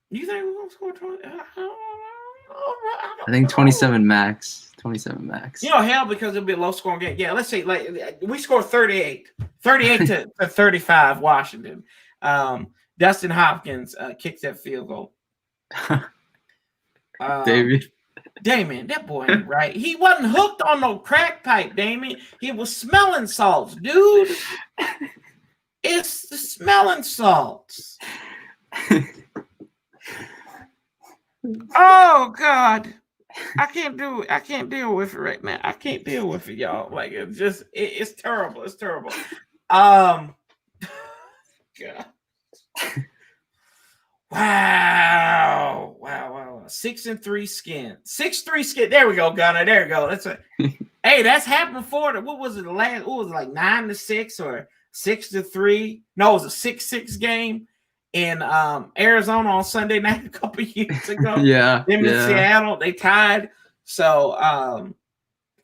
You think we're going to score 20? I think 27 max. 27 max. Hell, because it'll be a low-scoring game. Yeah, let's see. Like, we scored 38 to 35, Washington. Dustin Hopkins kicks that field goal. Damien, that boy ain't right. He wasn't hooked on no crack pipe, Damien. He was smelling salts, dude. It's the smelling salts. Oh, God. I can't do it. I can't deal with it right now. I can't deal with it, y'all. Like, it's terrible. It's terrible. God. Wow. 6-3 skin. 6-3 skin. There we go, Gunner. There we go. That's it. Hey, that's happened before. What was it? What was it, like 9-6 or 6-3? No, it was a 6-6 game. in Arizona on Sunday night a couple years ago. Yeah, Them in yeah. Seattle, they tied. So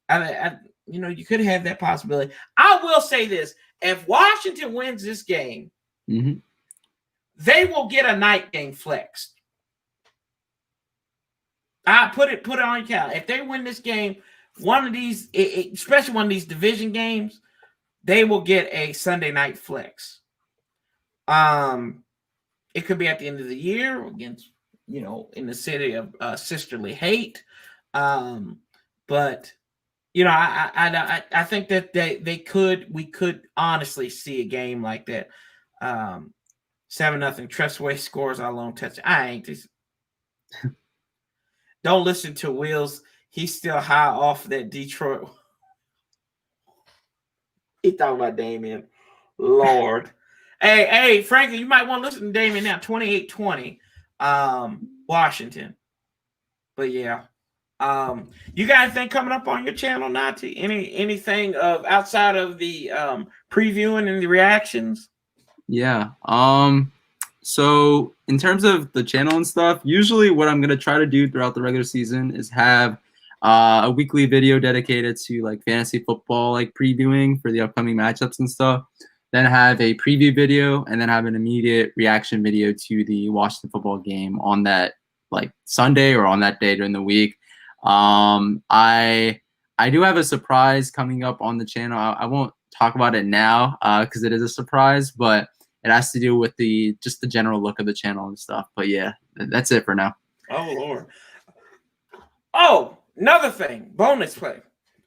I you could have that possibility. I will say this: if Washington wins this game, they will get a night game flexed. I put it on your calendar. If they win this game, one of these, especially one of these division games, they will get a Sunday night flex. It could be at the end of the year against, in the city of sisterly hate. But I think that we could honestly see a game like that. 7-0. Tressway scores our lone touch. I ain't this. Don't listen to Wills. He's still high off that Detroit. He talking about Damien. Lord. Hey, Frankie, you might want to listen to Damien now. 28-20. Washington. But yeah. You got anything coming up on your channel, Nati? Anything of outside of the previewing and the reactions? Yeah. So in terms of the channel and stuff, usually what I'm gonna try to do throughout the regular season is have a weekly video dedicated to like fantasy football, like previewing for the upcoming matchups and stuff. Then have a preview video, and then have an immediate reaction video to the Washington football game on that like Sunday or on that day during the week. I do have a surprise coming up on the channel. I won't talk about it now because it is a surprise, but it has to do with just the general look of the channel and stuff. But yeah, that's it for now. Oh, Lord. Oh, another thing, bonus play.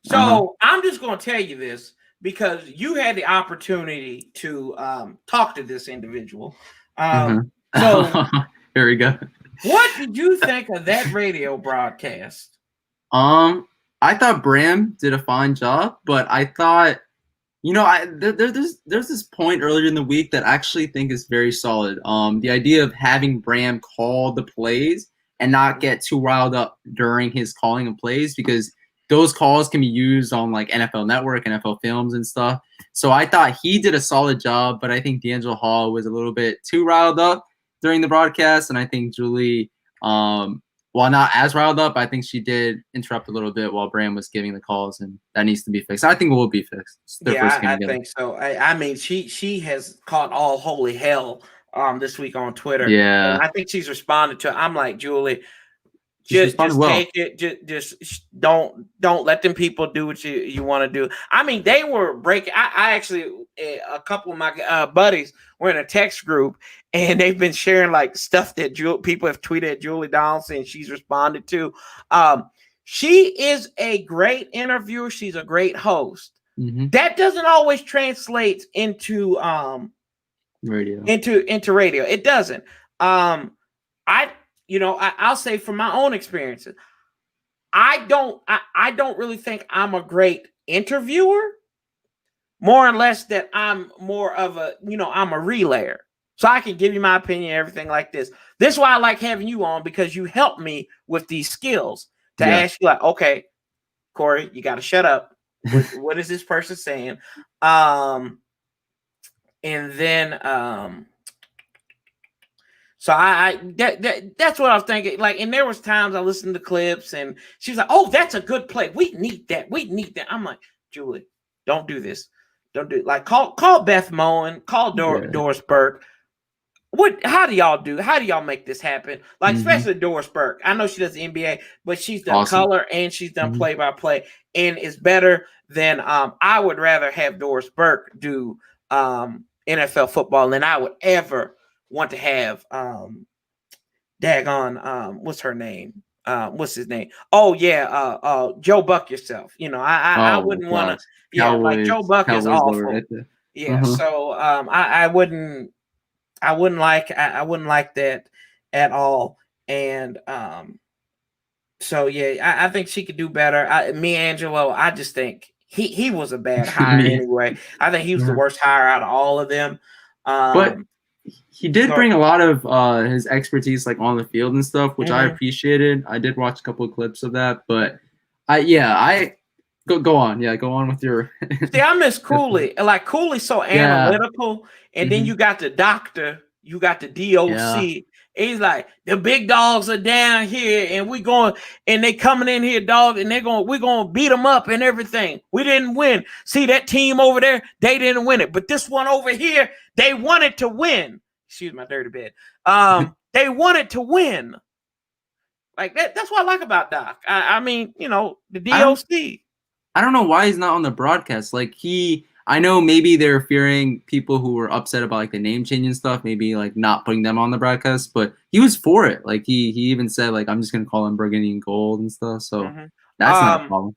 So I'm just going to tell you this because you had the opportunity to talk to this individual. So here we go. What did you think of that radio broadcast? I thought Bram did a fine job, but I thought, there's this point earlier in the week that I actually think is very solid. The idea of having Bram call the plays and not get too riled up during his calling of plays, because those calls can be used on like NFL Network, NFL Films and stuff. So I thought he did a solid job, but I think D'Angelo Hall was a little bit too riled up during the broadcast, and I think Julie, while not as riled up, I think she did interrupt a little bit while Bram was giving the calls, and that needs to be fixed. I think it will be fixed. Yeah, I think so. I mean, she has caught all holy hell this week on Twitter. Yeah, and I think she's responded to it. I'm like, Julie, just take it. Just don't let them people do what you want to do. I mean, they were breaking. I actually, a couple of my buddies were in a text group, and they've been sharing like stuff that people have tweeted at Julie Donaldson, and she's responded to. She is a great interviewer. She's a great host. That doesn't always translate into radio. Into radio. It doesn't. I'll say from my own experiences, I don't really think I'm a great interviewer. More or less that I'm more of a, I'm a relayer. So I can give you my opinion, everything like this. This is why I like having you on, because you help me with these skills to ask you like, okay, Corey, you got to shut up. What is this person saying? And then, so that's what I was thinking. Like, and there was times I listened to clips and she was like, oh, that's a good play. We need that. I'm like, Julie, don't do this. Don't do it. Like, call Beth Moen, call Doris Burke. How do y'all make this happen? Like, especially Doris Burke. I know she does the NBA, but she's done color and she's done play-by-play, and it's better than I would rather have Doris Burke do NFL football than I would ever want to have what's her name? What's his name? Oh yeah, Joe Buck yourself. I wouldn't want to. Yeah, like Joe Buck is awful. Right, yeah, so I wouldn't like that at all. And so yeah, I think she could do better. Angelo, I just think he was a bad hire anyway. I think he was the worst hire out of all of them. But he did bring a lot of his expertise like on the field and stuff, which I appreciated. I did watch a couple of clips of that, but go on. Yeah, go on with your See, I miss Cooley. Like Cooley's so analytical, and then you got the doctor, you got the DOC. He's like, the big dogs are down here, and we going, and they coming in here, dog, and we're gonna beat them up and everything. We didn't win. See that team over there? They didn't win it, but this one over here, they wanted to win. Excuse my dirty bed. They wanted to win. Like that. That's what I like about Doc. I mean, you know, the DOC. I don't know why he's not on the broadcast. Like I know maybe they're fearing people who were upset about like the name change and stuff, maybe like not putting them on the broadcast, but he was for it. Like he even said like, I'm just going to call them burgundy and gold and stuff. So that's not a problem.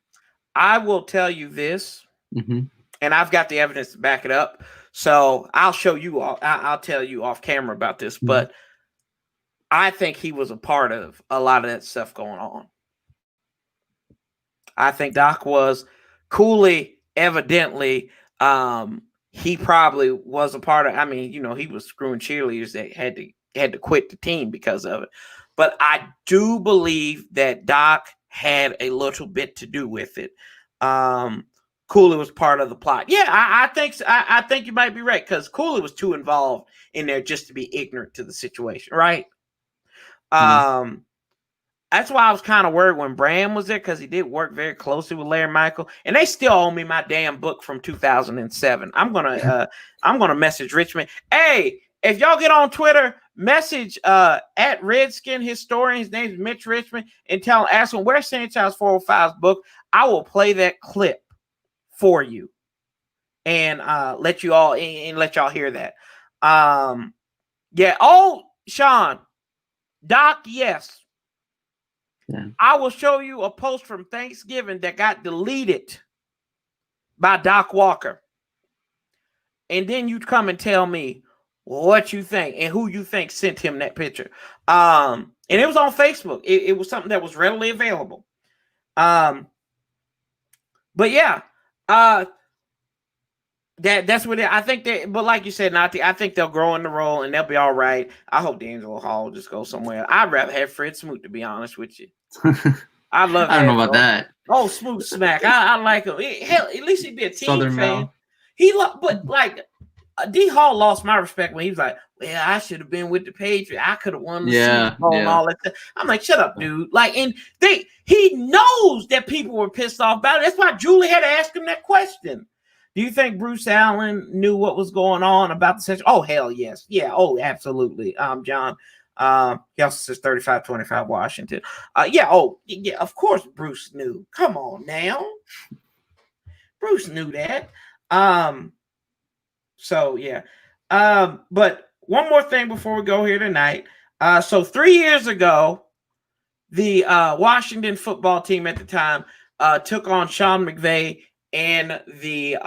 I will tell you this, and I've got the evidence to back it up. So I'll show you all. I'll tell you off camera about this, but I think he was a part of a lot of that stuff going on. I think Doc was. Cooley evidently, he probably was a part of. I mean, you know, he was screwing cheerleaders that had to quit the team because of it. But I do believe that Doc had a little bit to do with it. Cooley was part of the plot. Yeah, I think so. I think you might be right, because Cooley was too involved in there just to be ignorant to the situation, right? That's why I was kind of worried when Bram was there, because he did work very closely with Larry Michael, and they still owe me my damn book from 2007. I'm gonna message Richmond. Hey, if y'all get on Twitter, message at Redskin Historian. His name's Mitch Richmond, and ask him where's Sanchez 405's book. I will play that clip for you, and let y'all hear that. Yeah. Oh, Sean, Doc, yes. Yeah. I will show you a post from Thanksgiving that got deleted by Doc Walker. And then you come and tell me what you think and who you think sent him that picture. And it was on Facebook. It was something that was readily available. But yeah, that's what I think that, but like you said, Nati, I think they'll grow in the role and they'll be all right. I hope D'Angelo Hall just goes somewhere. I'd rather have Fred Smoot, to be honest with you. I love. I don't know about that. Oh, Smoot Smack. I like him. Hell, at least he'd be a team Southern fan. Mel. But like D Hall lost my respect when he was like, "Well, I should have been with the Patriots. I could have won the Super Bowl and all that stuff." I'm like, "Shut up, dude!" Like, and he knows that people were pissed off about it. That's why Julie had to ask him that question. Do you think Bruce Allen knew what was going on about the situation? Oh, hell yes. Yeah. Oh, absolutely. John. He also says 35-25 Washington. Yeah. Oh, yeah. Of course, Bruce knew. Come on now. Bruce knew that. So yeah. But one more thing before we go here tonight. So 3 years ago, the Washington football team at the time took on Sean McVay and the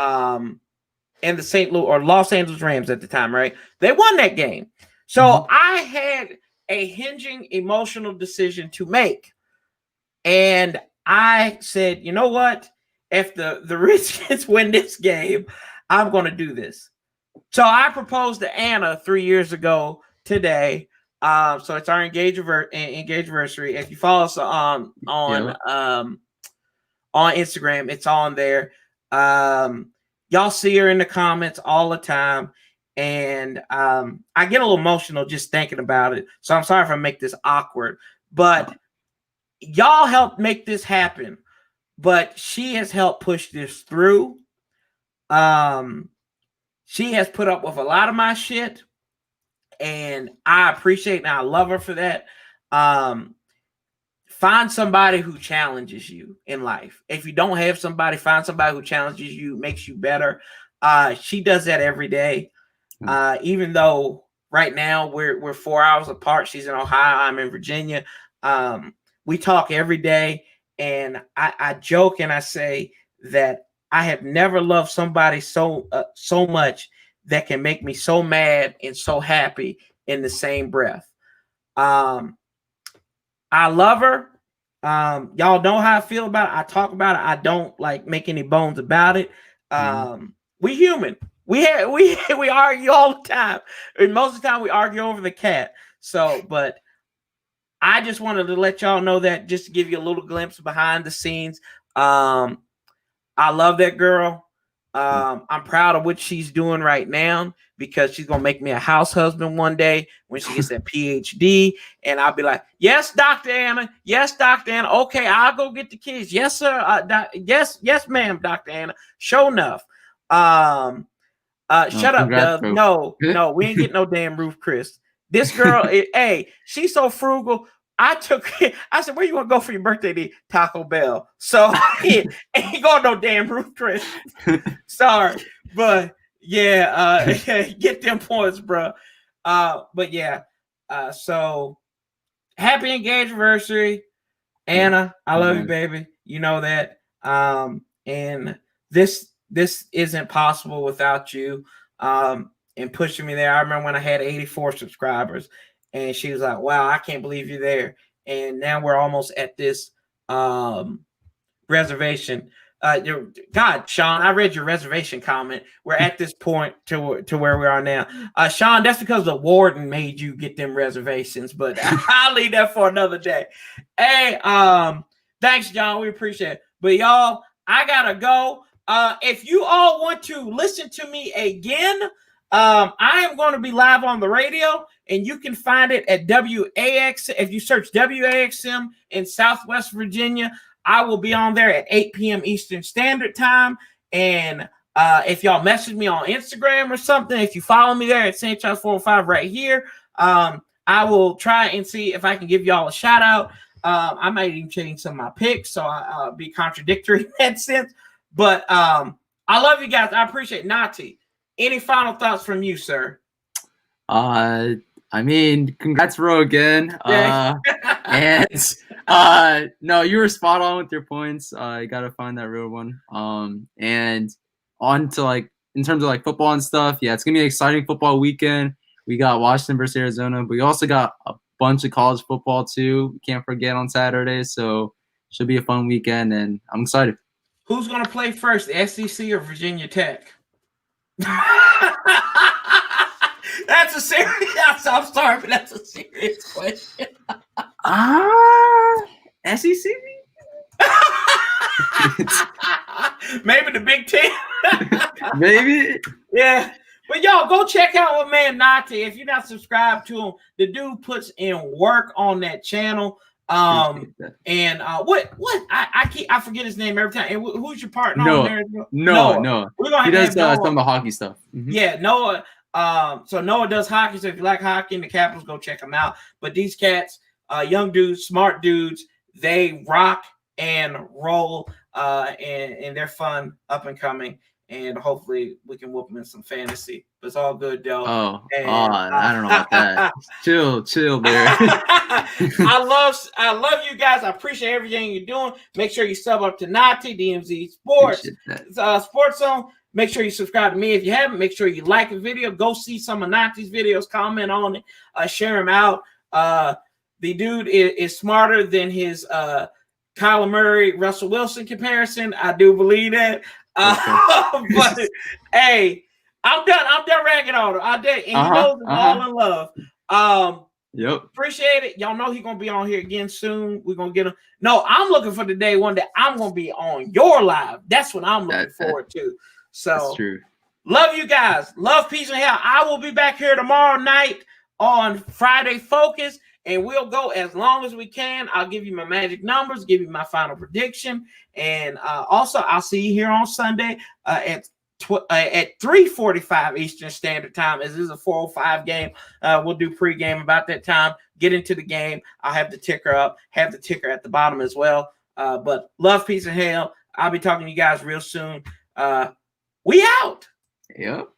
St. Louis or Los Angeles Rams at the time, right? They won that game. So I had a hinging emotional decision to make. And I said, you know what? If the Redskins win this game, I'm going to do this. So I proposed to Anna 3 years ago today. So it's our engagement-versary. If you follow us on Instagram, it's on there. Y'all see her in the comments all the time. And I get a little emotional just thinking about it. So I'm sorry if I make this awkward. But y'all helped make this happen. But she has helped push this through. She has put up with a lot of my shit. And I appreciate and I love her for that. Find somebody who challenges you in life. If you don't have somebody, find somebody who challenges you, makes you better. She does that every day. Even though right now we're 4 hours apart. She's in Ohio. I'm in Virginia. We talk every day. And I joke and I say that I have never loved somebody so much that can make me so mad and so happy in the same breath. I love her. Y'all know how I feel about it. I talk about it. I don't like make any bones about it. We human. We argue all the time. And most of the time we argue over the cat. So, but I just wanted to let y'all know that, just to give you a little glimpse behind the scenes. I love that girl. I'm proud of what she's doing right now because she's gonna make me a house husband one day when she gets that PhD, and I'll be like, "Yes, Dr. Anna. Yes, Dr. Anna. Okay, I'll go get the kids. Yes, sir. Yes, ma'am, Dr. Anna. Sure enough. Shut up, congrats, Dove. bro. No, we ain't getting no damn roof, Chris. This girl, hey, she's so frugal. I said, where you want to go for your birthday? To Taco Bell. So ain't going no damn roof, Chris. Sorry, but yeah, get them points, bro. But yeah, so happy engagement anniversary, Anna. I love you, baby. You know that. And this isn't possible without you. And pushing me there. I remember when I had 84 subscribers, and she was like, "Wow, I can't believe you're there." And now we're almost at this reservation. God, Sean, I read your reservation comment. We're at this point to where we are now. Sean, that's because the warden made you get them reservations, but I'll leave that for another day. Hey, thanks, John. We appreciate it. But y'all, I gotta go. If you all want to listen to me again, I am going to be live on the radio, and you can find it at WAX. If you search WAXM in Southwest Virginia, I will be on there at 8 p.m. Eastern Standard Time. And if y'all message me on Instagram or something, if you follow me there at St. Charles 405 right here, I will try and see if I can give y'all a shout out. I might even change some of my picks, so I'll be contradictory in that sense. But I love you guys. I appreciate it. Nati, any final thoughts from you, sir? I mean, congrats, bro, again. And no, you were spot on with your points. You gotta find that real one. And on to like in terms of like football and stuff. Yeah, it's gonna be an exciting football weekend. We got Washington versus Arizona, but we also got a bunch of college football too. We can't forget on Saturday, so should be a fun weekend, and I'm excited. Who's gonna play first, the SEC or Virginia Tech? That's a serious. I'm sorry, but that's a serious question. SEC? Maybe the Big Ten. Maybe. Yeah. But y'all go check out what man Nati. If you're not subscribed to him, the dude puts in work on that channel. And what I forget his name every time. And who's your partner on there? No. We're gonna he does some of the hockey stuff. Mm-hmm. Yeah, Noah. So Noah does hockey. So if you like hockey in the Capitals, go check them out. But these cats, young dudes, smart dudes, they rock and roll, and they're fun, up and coming. And hopefully we can whoop them in some fantasy. But it's all good, though. I don't know about that. chill there. I love you guys. I appreciate everything you're doing. Make sure you sub up to Nati, DMZ Sports, SportsZone. Make sure you subscribe to me if you haven't. Make sure you like the video. Go see some of Nati's videos. Comment on it. Share them out. The dude is smarter than his Kyler Murray, Russell Wilson comparison. I do believe that. But hey, I'm done ragging on him. I did, and he knows it's all in love. Yep. Appreciate it. Y'all know he's gonna be on here again soon. We're gonna get him. No, I'm looking for the day one that I'm gonna be on your live. That's what I'm looking forward to. So that's true. Love you guys. Love, peace, and health. I will be back here tomorrow night on Friday Focus, and we'll go as long as we can. I'll give you my magic numbers, give you my final prediction, and also I'll see you here on Sunday at 3:45 Eastern Standard Time. As this is a 4:05 game, we'll do pregame about that time. Get into the game. I'll have the ticker up, have the ticker at the bottom as well. But love, peace, and hell. I'll be talking to you guys real soon. We out. Yep.